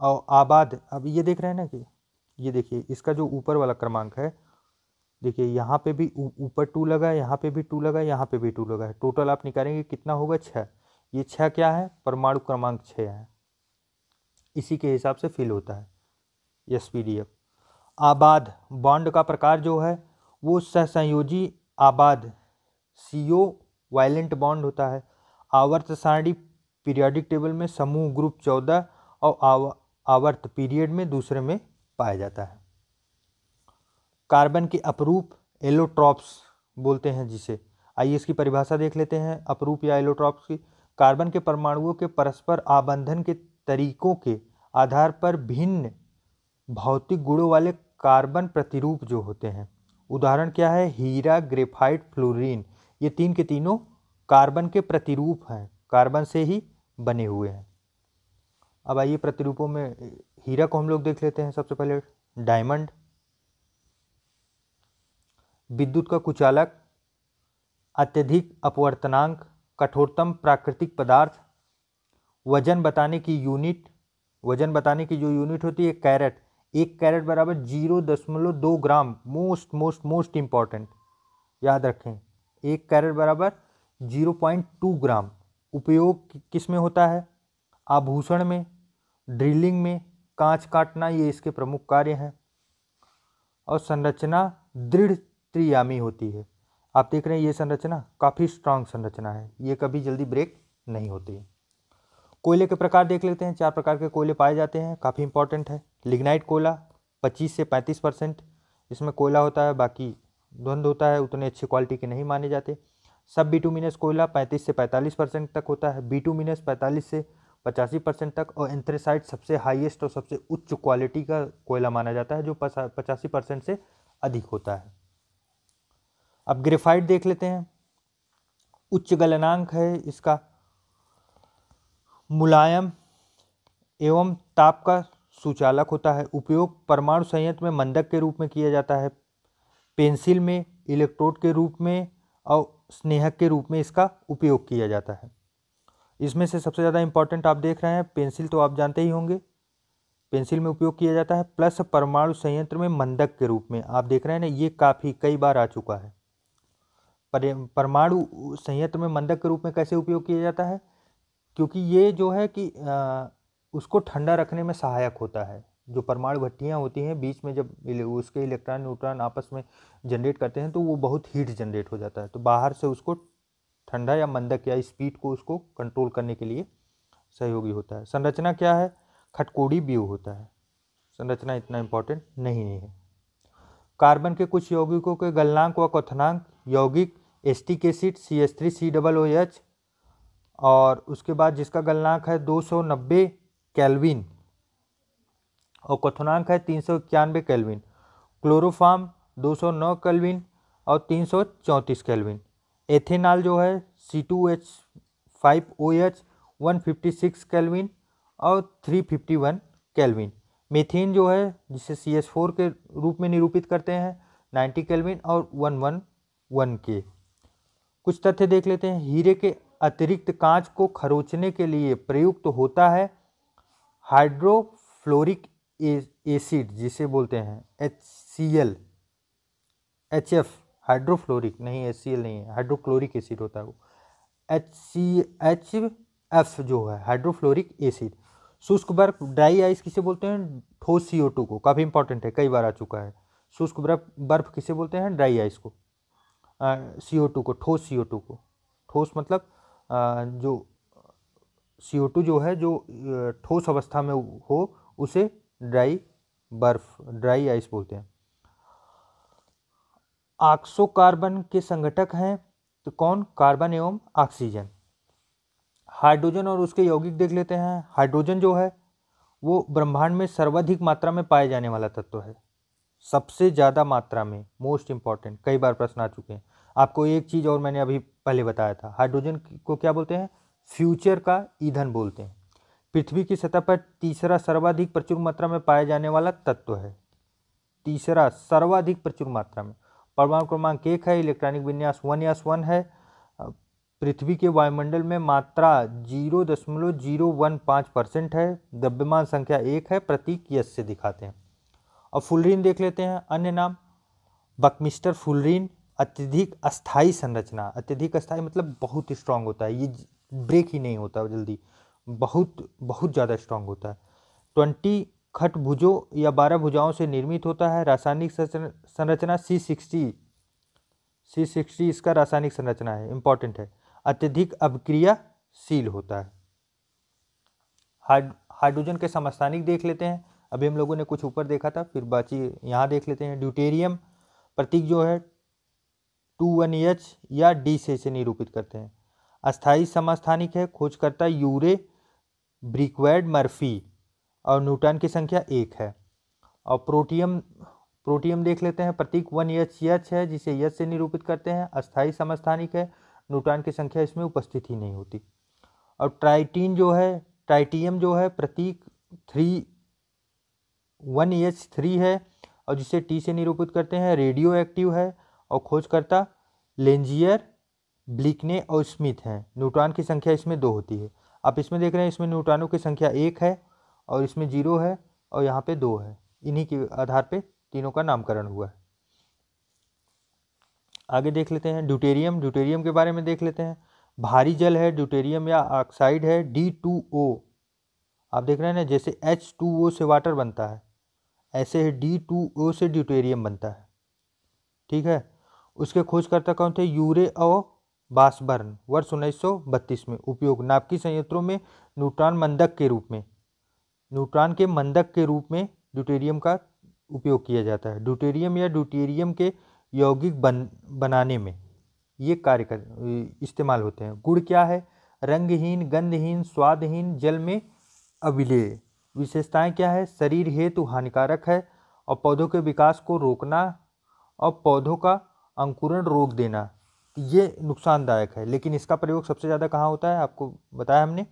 Speaker 1: और आबाद, अब ये देख रहे हैं ना कि ये देखिए इसका जो ऊपर वाला क्रमांक है, देखिए यहाँ पे भी ऊपर 2 लगा है, यहाँ पे भी 2 लगा है, यहाँ पे भी 2 लगा है। टोटल आप निकालेंगे कितना होगा, 6। ये 6 क्या है, परमाणु क्रमांक 6 है। इसी के हिसाब से फिल होता है SPDF। आबाद बॉन्ड का प्रकार जो है वो सहसंयोजी आबाद CO वायलेंट बॉन्ड होता है। आवर्त सारणी पीरियोडिक टेबल में समूह ग्रुप 14 और आवर्त पीरियड में दूसरे में पाया जाता है। कार्बन के अपरूप एलोट्रॉप्स बोलते हैं जिसे। आइए इसकी परिभाषा देख लेते हैं अपरूप या एलोट्रॉप्स की। कार्बन के परमाणुओं के परस्पर आबंधन के तरीकों के आधार पर भिन्न भौतिक गुणों वाले कार्बन प्रतिरूप जो होते हैं। उदाहरण क्या है, हीरा, ग्रेफाइट, फ्लोरीन, ये तीन के तीनों कार्बन के प्रतिरूप हैं, कार्बन से ही बने हुए हैं। अब आइए प्रतिरूपों में हीरा को हम लोग देख लेते हैं। सबसे पहले डायमंड, विद्युत का कुचालक, अत्यधिक अपवर्तनांक, कठोरतम प्राकृतिक पदार्थ, वजन बताने की यूनिट, वजन बताने की जो यूनिट होती है कैरेट, 1 कैरेट बराबर 0.2 ग्राम। मोस्ट इंपॉर्टेंट याद रखें, 1 कैरेट बराबर 0.2 ग्राम। उपयोग किस में होता है, आभूषण में, ड्रिलिंग में, कांच काटना, ये इसके प्रमुख कार्य हैं। और संरचना दृढ़ त्रियामी होती है। आप देख रहे हैं ये संरचना काफ़ी स्ट्रांग संरचना है, ये कभी जल्दी ब्रेक नहीं होती है। कोयले के प्रकार देख लेते हैं। 4 प्रकार के कोयले पाए जाते हैं, काफ़ी इंपॉर्टेंट है। लिग्नाइट कोयला 25 से 35% इसमें कोयला होता है, बाकी द्वंद होता है, उतने अच्छी क्वालिटी के नहीं माने जाते। सब बिटुमिनस कोयला 35 से 45% तक होता है। बिटुमिनस 45 से 85% तक। और एंथ्रेसाइट सबसे हाईएस्ट और सबसे उच्च क्वालिटी का कोयला माना जाता है, जो 85% से अधिक होता है। अब ग्रेफाइट देख लेते हैं। उच्च गलनांक है इसका, मुलायम एवं ताप का सुचालक होता है। उपयोग परमाणु संयंत्र में मंदक के रूप में किया जाता है, पेंसिल में इलेक्ट्रोड के रूप में और स्नेहक के रूप में इसका उपयोग किया जाता है। इसमें से सबसे ज़्यादा इंपॉर्टेंट आप देख रहे हैं पेंसिल, तो आप जानते ही होंगे पेंसिल में उपयोग किया जाता है। प्लस परमाणु संयंत्र में मंदक के रूप में आप देख रहे हैं ना, ये काफ़ी कई बार आ चुका है। परमाणु संयंत्र में मंदक के रूप में कैसे उपयोग किया जाता है, क्योंकि ये जो है कि उसको ठंडा रखने में सहायक होता है। जो परमाणु भट्टियाँ होती हैं बीच में, जब उसके इलेक्ट्रॉन न्यूट्रॉन आपस में जनरेट करते हैं तो वो बहुत हीट जनरेट हो जाता है, तो बाहर से उसको ठंडा या मंदक या स्पीड को उसको कंट्रोल करने के लिए सहयोगी होता है। संरचना क्या है, खटकोड़ी व्यू होता है। संरचना इतना इम्पोर्टेंट नहीं है। कार्बन के कुछ यौगिकों के गलनांक व क्वथनांक, यौगिक एस्टिक एसिड CH3COOH, और उसके बाद जिसका गलनांक है 290 केल्विन और क्वथनांक है 391 केल्विन। क्लोरोफॉर्म 209 केल्विन और 334 केल्विन। एथेनॉल जो है C2H5OH 156 केल्विन और 351 केल्विन। मीथेन जो है जिसे CH4 के रूप में निरूपित करते हैं 90 केल्विन और 111 के। कुछ तथ्य देख लेते हैं। हीरे के अतिरिक्त कांच को खरोचने के लिए प्रयुक्त होता है हाइड्रोफ्लोरिक एसिड, जिसे बोलते हैं HCl, HF, हाइड्रोफ्लोरिक नहीं, HCl नहीं है, हाइड्रोक्लोरिक एसिड होता है वो, HF जो है हाइड्रोफ्लोरिक एसिड। शुष्क बर्फ ड्राई आइस किसे बोलते हैं, ठोस CO2 को, काफ़ी इंपॉर्टेंट है, कई बार आ चुका है। शुष्क बर्फ किसे बोलते हैं, ड्राई आइस को, CO2 को, ठोस CO2 को। ठोस मतलब जो CO2 जो है जो ठोस अवस्था में हो उसे ड्राई बर्फ, ड्राई आइस बोलते हैं। ऑक्सो कार्बन के संघटक हैं तो कौन? कार्बन एवं ऑक्सीजन। हाइड्रोजन और उसके यौगिक देख लेते हैं। हाइड्रोजन जो है वो ब्रह्मांड में सर्वाधिक मात्रा में पाए जाने वाला तत्व है, सबसे ज़्यादा मात्रा में, मोस्ट इंपॉर्टेंट, कई बार प्रश्न आ चुके हैं। आपको एक चीज़ और मैंने अभी पहले बताया था, हाइड्रोजन को क्या बोलते हैं? फ्यूचर का ईंधन बोलते हैं। पृथ्वी की सतह पर तीसरा सर्वाधिक प्रचुर मात्रा में पाया जाने वाला तत्व है, तीसरा सर्वाधिक प्रचुर मात्रा में। परमाणु क्रमांक 1 है, इलेक्ट्रॉनिक विन्यास 1s1 है। पृथ्वी के वायुमंडल में मात्रा 0.015% है। द्रव्यमान संख्या 1 है, प्रतीक यस से दिखाते हैं। और फुलरीन देख लेते हैं, अन्य नाम बकमिस्टर फुलरीन। अत्यधिक अस्थायी संरचना, अत्यधिक अस्थायी मतलब बहुत स्ट्रांग होता है, ये ब्रेक ही नहीं होता जल्दी, बहुत बहुत ज़्यादा स्ट्रांग होता है। 20 खट भुजों या 12 भुजाओं से निर्मित होता है। रासायनिक संरचना C60 इसका रासायनिक संरचना है, इंपॉर्टेंट है। अत्यधिक अभिक्रियाशील होता है। हाइड्रोजन के समस्थानिक देख लेते हैं। अभी हम लोगों ने कुछ ऊपर देखा था, फिर बाकी यहाँ देख लेते हैं। ड्यूटेरियम प्रतीक जो है 21H या D से इसे निरूपित करते हैं। अस्थायी समस्थानिक है, खोजकर्ता यूरे ब्रिकवैड मर्फी और न्यूटन की संख्या 1 है। और प्रोटियम देख लेते हैं, प्रतीक 1HH है जिसे H से निरूपित करते हैं। अस्थायी समस्थानिक है, न्यूटन की संख्या इसमें उपस्थित ही नहीं होती। और ट्राइटियम जो है प्रतीक 1H3 है और जिसे T से निरूपित करते हैं। रेडियो एक्टिव है और खोजकर्ता लेंजियर, ब्लिकने और स्मिथ हैं। न्यूट्रॉन की संख्या इसमें 2 होती है। आप इसमें देख रहे हैं, इसमें न्यूट्रॉनों की संख्या 1 है और इसमें 0 है और यहाँ पे 2 है। इन्हीं के आधार पे तीनों का नामकरण हुआ है। आगे देख लेते हैं ड्यूटेरियम के बारे में देख लेते हैं। भारी जल है, ड्यूटेरियम या ऑक्साइड है, D2O। आप देख रहे हैं ना, जैसे H2O से वाटर बनता है, ऐसे ही D2O से ड्यूटेरियम बनता है। ठीक है। उसके खोजकर्ता कौन थे? यूरे और बासबर्न, वर्ष 1932 में। उपयोग नाभिकीय संयंत्रों में न्यूट्रॉन के मंदक के रूप में ड्यूटेरियम का उपयोग किया जाता है। ड्यूटेरियम या ड्यूटेरियम के यौगिक बनाने में ये इस्तेमाल होते हैं। गुण क्या है? रंगहीन, गंधहीन, स्वादहीन, जल में अविलेय। विशेषताएं क्या है? शरीर हेतु हानिकारक है और पौधों के विकास को रोकना और पौधों का अंकुरण रोक देना, ये नुकसानदायक है। लेकिन इसका प्रयोग सबसे ज़्यादा कहाँ होता है? आपको बताया हमने,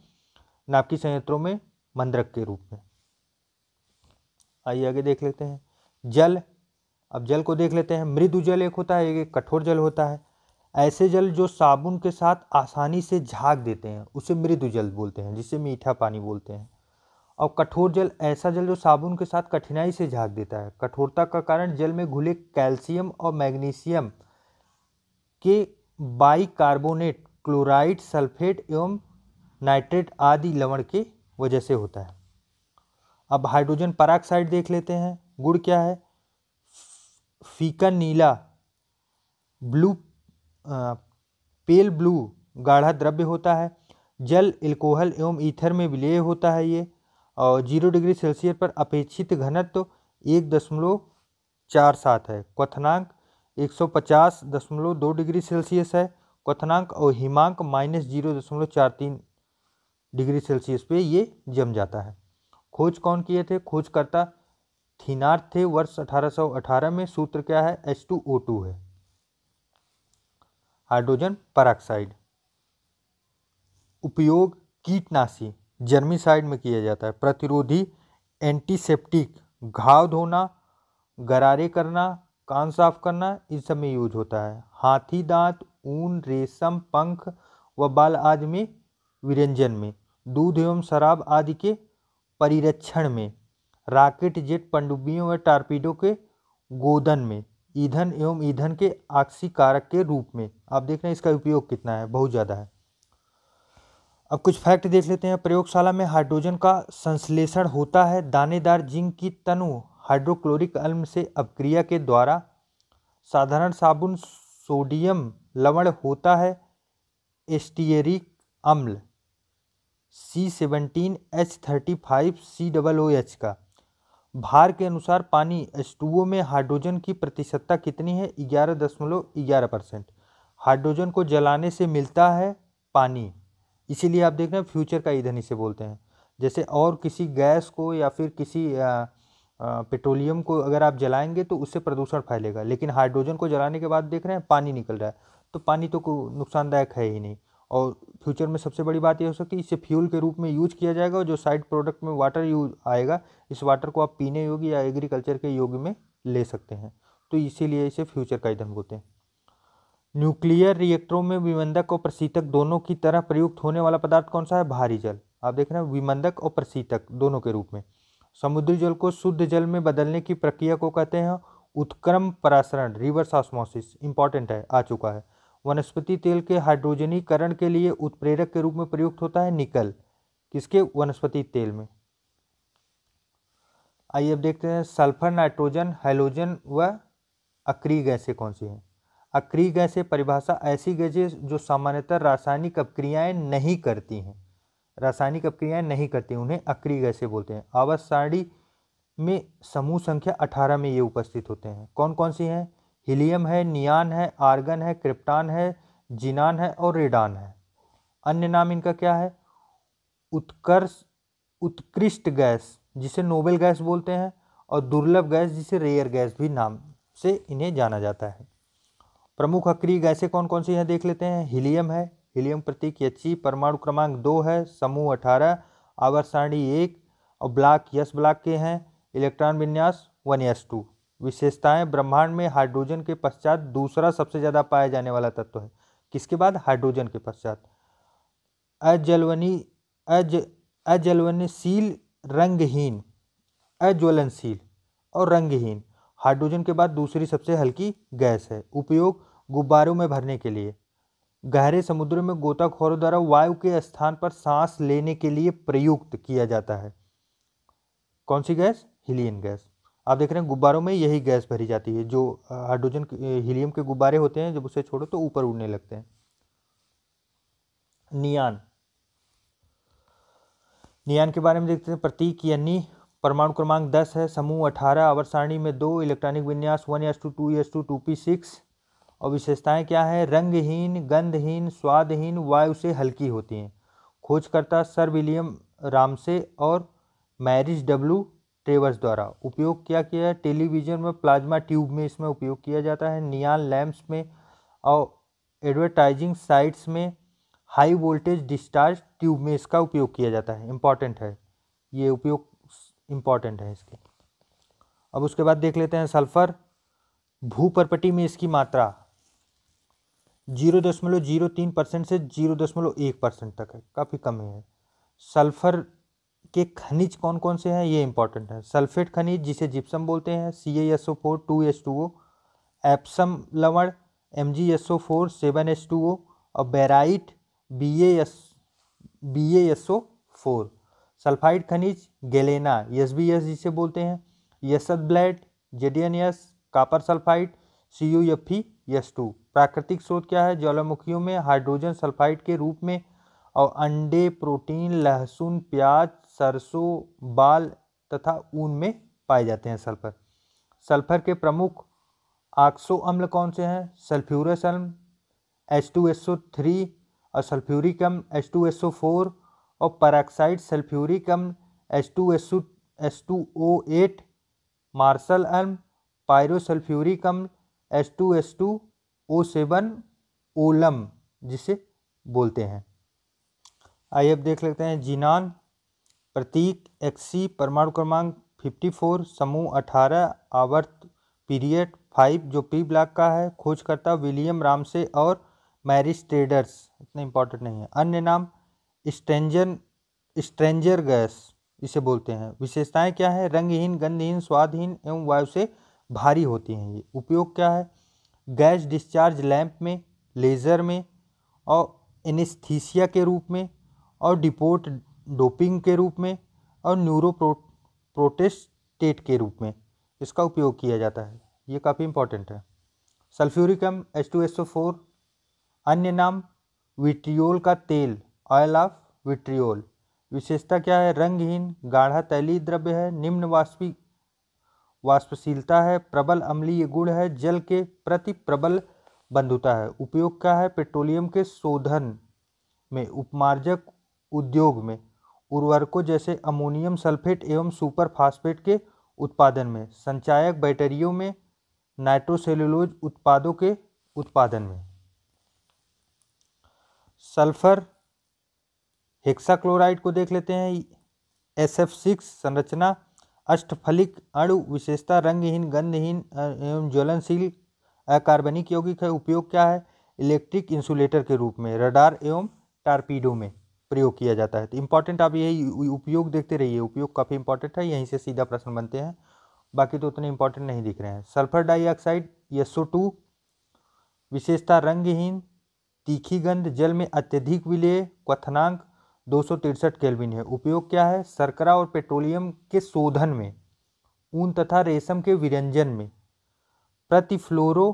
Speaker 1: नाभिकीय संयंत्रों में मंद्रक के रूप में। आइए आगे देख लेते हैं जल। अब जल को देख लेते हैं। मृदु जल एक होता है, एक कठोर जल होता है। ऐसे जल जो साबुन के साथ आसानी से झाग देते हैं उसे मृदु जल बोलते हैं, जिसे मीठा पानी बोलते हैं। और कठोर जल ऐसा जल जो साबुन के साथ कठिनाई से झाग देता है। कठोरता का कारण जल में घुले कैल्शियम और मैग्नीशियम के बाइकार्बोनेट, क्लोराइड, सल्फेट एवं नाइट्रेट आदि लवण के वजह से होता है। अब हाइड्रोजन परऑक्साइड देख लेते हैं। गुण क्या है? फीका नीला, पेल ब्लू गाढ़ा द्रव्य होता है। जल, एल्कोहल एवं ईथर में विलेय होता है ये। और 0 डिग्री सेल्सियस पर अपेक्षित घनत्व 1.47 है। क्वथनांक 150.2 डिग्री सेल्सियस है क्वथनांक, और हिमांक -0.43 डिग्री सेल्सियस पे ये जम जाता है। खोज कौन किए थे? खोजकर्ता थीनार्थ थे, वर्ष 1818 में। सूत्र क्या है? H2O2 है। हाइड्रोजन परऑक्साइड उपयोग कीटनाशी, जर्मिसाइड में किया जाता है। प्रतिरोधी, एंटीसेप्टिक, घाव धोना, गरारे करना, कान साफ करना, इन सब में यूज होता है। हाथी दांत, ऊन, रेशम, पंख व बाल आदि में विरंजन में। दूध एवं शराब आदि के परिरक्षण में। रॉकेट, जेट, पनडुब्बियों व टारपीडो के गोदन में। ईंधन एवं ईंधन के ऑक्सीकारक के रूप में। आप देख रहे हैं इसका उपयोग कितना है, बहुत ज़्यादा है। अब कुछ फैक्ट देख लेते हैं। प्रयोगशाला में हाइड्रोजन का संश्लेषण होता है। दानेदार जिंक की तनु हाइड्रोक्लोरिक अम्ल से अपक्रिया के द्वारा। साधारण साबुन सोडियम लवण होता है एस्टियरिक अम्ल C17H35COOH का भार के अनुसार पानी H2O में हाइड्रोजन की प्रतिशतता कितनी है? 11.11%। हाइड्रोजन को जलाने से मिलता है पानी, इसीलिए आप देख रहे हैं फ्यूचर का ईंधन इसे बोलते हैं। जैसे और किसी गैस को या फिर किसी पेट्रोलियम को अगर आप जलाएंगे तो उससे प्रदूषण फैलेगा, लेकिन हाइड्रोजन को जलाने के बाद देख रहे हैं पानी निकल रहा है, तो पानी तो नुकसानदायक है ही नहीं। और फ्यूचर में सबसे बड़ी बात यह हो सकती है इसे फ्यूल के रूप में यूज किया जाएगा, और जो साइड प्रोडक्ट में वाटर यूज आएगा, इस वाटर को आप पीने योग्य या एग्रीकल्चर के योग्य में ले सकते हैं, तो इसीलिए इसे फ्यूचर का ईंधन बोलते हैं। न्यूक्लियर रिएक्टरों में विमंदक और प्रशीतक दोनों की तरह प्रयुक्त होने वाला पदार्थ कौन सा है? भारी जल। आप देख रहे हैं विमंदक और प्रशीतक दोनों के रूप में। समुद्री जल को शुद्ध जल में बदलने की प्रक्रिया को कहते हैं उत्क्रम परासरण, रिवर्स ऑस्मोसिस। इंपॉर्टेंट है, आ चुका है। वनस्पति तेल के हाइड्रोजनीकरण के लिए उत्प्रेरक के रूप में प्रयुक्त होता है निकल। किसके? वनस्पति तेल में। आइए अब देखते हैं सल्फर, नाइट्रोजन, हैलोजन व अक्रिय गैसें कौन सी हैं। अक्रिय गैसें परिभाषा ऐसी गैसें जो सामान्यतः रासायनिक अपक्रियाएं नहीं करती हैं, रासायनिक अपक्रियाएं नहीं करती, उन्हें अक्रिय गैसें बोलते हैं। आवर्त सारणी में समूह संख्या 18 में ये उपस्थित होते हैं। कौन कौन सी हैं? हीलियम है, नियान है, आर्गन है, क्रिप्टॉन है, जीनान है और रेडान है। अन्य नाम इनका क्या है? उत्कृष्ट गैस जिसे नोबेल गैस बोलते हैं, और दुर्लभ गैस जिसे रेयर गैस भी नाम से इन्हें जाना जाता है। प्रमुख अक्रिय गैसें कौन कौन सी हैं देख लेते हैं। हीलियम है, हीलियम प्रतीक He, परमाणु क्रमांक 2 है, समूह 18, आवर्त सारणी 1 और ब्लॉक यस ब्लॉक के हैं, इलेक्ट्रॉन विन्यास 1s2। विशेषताएं, ब्रह्मांड में हाइड्रोजन के पश्चात दूसरा सबसे ज्यादा पाया जाने वाला तत्व है। किसके बाद? हाइड्रोजन के पश्चात। अज्वलनशील, रंगहीन, अज्वलनशील और रंगहीन, हाइड्रोजन के बाद दूसरी सबसे हल्की गैस है। उपयोग गुब्बारों में भरने के लिए, गहरे समुद्रों में गोताखोरों द्वारा वायु के स्थान पर सांस लेने के लिए प्रयुक्त किया जाता है। कौन सी गैस? Helium gas. आप देख रहे हैं गुब्बारों में यही गैस भरी जाती है। जो हाइड्रोजन हीलियम के गुब्बारे होते हैं, जब उसे छोड़ो तो ऊपर उड़ने लगते हैं। नियान, नियान के बारे में देखते हैं। प्रतीक Ni, परमाणु क्रमांक 10 है, समूह 18, आवर्त सारणी में 2, इलेक्ट्रॉनिक विन्यास 1s2, 2s2, 2p6। और विशेषताएं क्या है? रंगहीन, गंधहीन, स्वादहीन, वायु से हल्की होती हैं। खोजकर्ता सर विलियम रामसे और मैरिज डब्ल्यू ट्रेवर्स द्वारा। उपयोग क्या किया है? टेलीविजन में प्लाज्मा ट्यूब में इसमें उपयोग किया जाता है, नियान लैंप्स में और एडवर्टाइजिंग साइट्स में, हाई वोल्टेज डिस्चार्ज ट्यूब में इसका उपयोग किया जाता है। इंपॉर्टेंट है, ये उपयोग इंपॉर्टेंट है इसके। अब उसके बाद देख लेते हैं सल्फर। भूपर्पटी में इसकी मात्रा 0.03% से 0.1% तक है, काफ़ी कम है। सल्फर के खनिज कौन कौन से हैं ये इंपॉर्टेंट है। सल्फेट खनिज जिसे जिप्सम बोलते हैं, CaSO4 2H2O, एप्सम लवण MgSO4 7H2O और बेराइट BaSO4। सल्फाइड खनिज गैलेना SbS जिसे बोलते हैं, यसद blende JDNS, copper sulphide CuFeS2। प्राकृतिक स्रोत क्या है? ज्वालामुखियों में हाइड्रोजन सल्फाइड के रूप में, और अंडे, प्रोटीन, लहसुन, प्याज, सरसों, बाल तथा ऊन में पाए जाते हैं सल्फर। सल्फर के प्रमुख ऑक्सो अम्ल कौन से हैं? सल्फ्यूरस अम्ल H2SO3 और सल्फ्यूरिक अम्ल H2SO4 और परऑक्साइड सल्फ्यूरिक अम्ल H2SO8, मार्शल अम्ल, पायरोसल्फ्यूरिक अम्ल H2S2O7 ओलम जिसे बोलते हैं। आइए अब देख लेते हैं जीनान। प्रतीक Xc, परमाणु क्रमांक 54, समूह 18, आवर्त पीरियड 5 जो P ब्लॉक का है। खोजकर्ता विलियम रामसे और मैरिज ट्रेडर्स, इतना इंपॉर्टेंट नहीं है। अन्य नाम स्ट्रेंजर गैस इसे बोलते हैं। विशेषताएं क्या है? रंगहीन, गंधहीन, स्वादहीन एवं वायु से भारी होती हैं ये। उपयोग क्या है? गैस डिस्चार्ज लैंप में, लेज़र में और एनेस्थीसिया के रूप में और डिपोर्ट डोपिंग के रूप में और न्यूरोप्रोटेस्टेट के रूप में इसका उपयोग किया जाता है। ये काफ़ी इंपॉर्टेंट है। सल्फ्यूरिक अम्ल H2SO4। अन्य नाम विट्रियोल का तेल ऑयल ऑफ विट्रियोल। विशेषता क्या है? रंगहीन गाढ़ा तैलीय द्रव्य है, निम्न वाष्पशीलता है, प्रबल अम्लीय गुण है, जल के प्रति प्रबल बंधुता है। उपयोग क्या है? पेट्रोलियम के शोधन में, उपमार्जक उद्योग में, उर्वरकों जैसे अमोनियम सल्फेट एवं सुपर फास्फेट के उत्पादन में, संचायक बैटरियों में, नाइट्रोसेलुलोज उत्पादों के उत्पादन में। सल्फर हेक्साक्लोराइड को देख लेते हैं। SF6 संरचना अष्टफलिक अणु, विशेषता रंगहीन गंधहीन एवं ज्वलनशील अकार्बनिक यौगिक है। उपयोग क्या है? इलेक्ट्रिक इंसुलेटर के रूप में, रडार एवं टारपीडो में प्रयोग किया जाता है। तो इंपॉर्टेंट आप यही उपयोग देखते रहिए, उपयोग काफ़ी इंपॉर्टेंट है, यहीं से सीधा प्रश्न बनते हैं, बाकी तो उतने इंपॉर्टेंट नहीं दिख रहे हैं। सल्फर डाइऑक्साइड SO2, विशेषता रंगहीन, तीखी गंध, जल में अत्यधिक विलेय, क्वथनांक 263 केल्विन है। उपयोग क्या है? शर्करा और पेट्रोलियम के शोधन में, ऊन तथा रेशम के विरंजन में, प्रतिफ्लोरो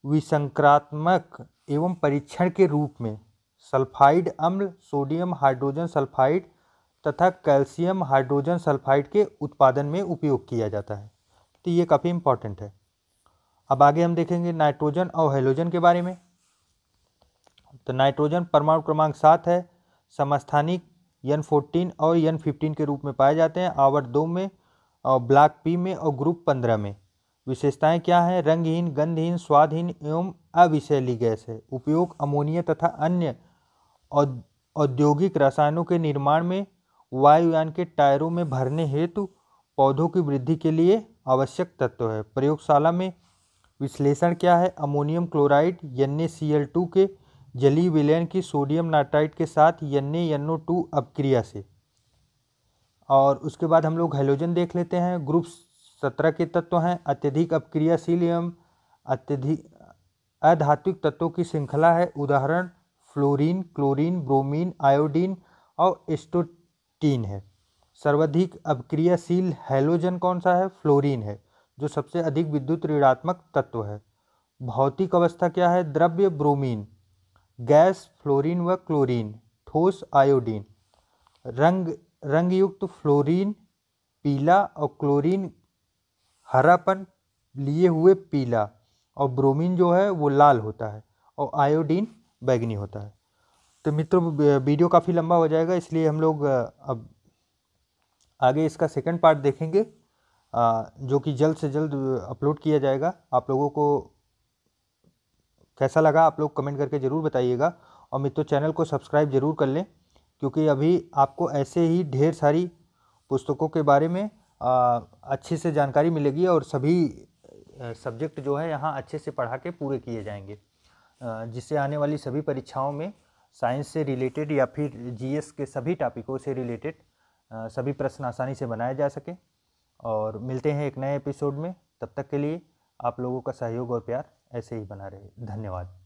Speaker 1: विसंक्रात्मक एवं परीक्षण के रूप में, सल्फाइड अम्ल, सोडियम हाइड्रोजन सल्फाइड तथा कैल्शियम हाइड्रोजन सल्फाइड के उत्पादन में उपयोग किया जाता है। तो ये काफ़ी इंपॉर्टेंट है। अब आगे हम देखेंगे नाइट्रोजन और हैलोजन के बारे में। तो नाइट्रोजन परमाणु क्रमांक 7 है, समस्थानिक N14 और N15 के रूप में पाए जाते हैं, आवर्त 2 में और ब्लॉक P में और ग्रुप 15 में। विशेषताएं क्या हैं? रंगहीन गंधहीन स्वादहीन एवं अविषैली गैस है। उपयोग अमोनिया तथा अन्य औद्योगिक रसायनों के निर्माण में, वायुयान के टायरों में भरने हेतु, पौधों की वृद्धि के लिए आवश्यक तत्व है। प्रयोगशाला में विश्लेषण क्या है? अमोनियम क्लोराइड NaCl2 के जलीय विलयन की सोडियम नाइट्राइड के साथ NaNO2 अपक्रिया से। और उसके बाद हम लोग हैलोजन देख लेते हैं। ग्रुप 17 के तत्व हैं, अत्यधिक अपक्रियाशील एवं अत्यधिक अधात्विक तत्वों की श्रृंखला है। उदाहरण फ्लोरीन, क्लोरीन, ब्रोमीन, आयोडीन और एस्टोटीन है। सर्वाधिक अपक्रियाशील हैलोजन कौन सा है? फ्लोरीन है, जो सबसे अधिक विद्युत ऋणात्मक तत्व है। भौतिक अवस्था क्या है? द्रव्य ब्रोमीन, गैस फ्लोरीन व क्लोरीन, ठोस आयोडीन। रंगयुक्त फ्लोरीन पीला और क्लोरीन हरापन लिए हुए पीला, और ब्रोमीन जो है वो लाल होता है और आयोडीन बैंगनी होता है। तो मित्रों वीडियो काफ़ी लंबा हो जाएगा, इसलिए हम लोग अब आगे इसका सेकंड पार्ट देखेंगे, जो कि जल्द से जल्द अपलोड किया जाएगा। आप लोगों को कैसा लगा आप लोग कमेंट करके ज़रूर बताइएगा, और मित्रों चैनल को सब्सक्राइब ज़रूर कर लें, क्योंकि अभी आपको ऐसे ही ढेर सारी पुस्तकों के बारे में अच्छे से जानकारी मिलेगी, और सभी सब्जेक्ट जो है यहाँ अच्छे से पढ़ा के पूरे किए जाएंगे, जिससे आने वाली सभी परीक्षाओं में साइंस से रिलेटेड या फिर GS के सभी टॉपिकों से रिलेटेड सभी प्रश्न आसानी से बनाए जा सके। और मिलते हैं एक नए एपिसोड में, तब तक के लिए आप लोगों का सहयोग और प्यार ऐसे ही बना रहे। धन्यवाद।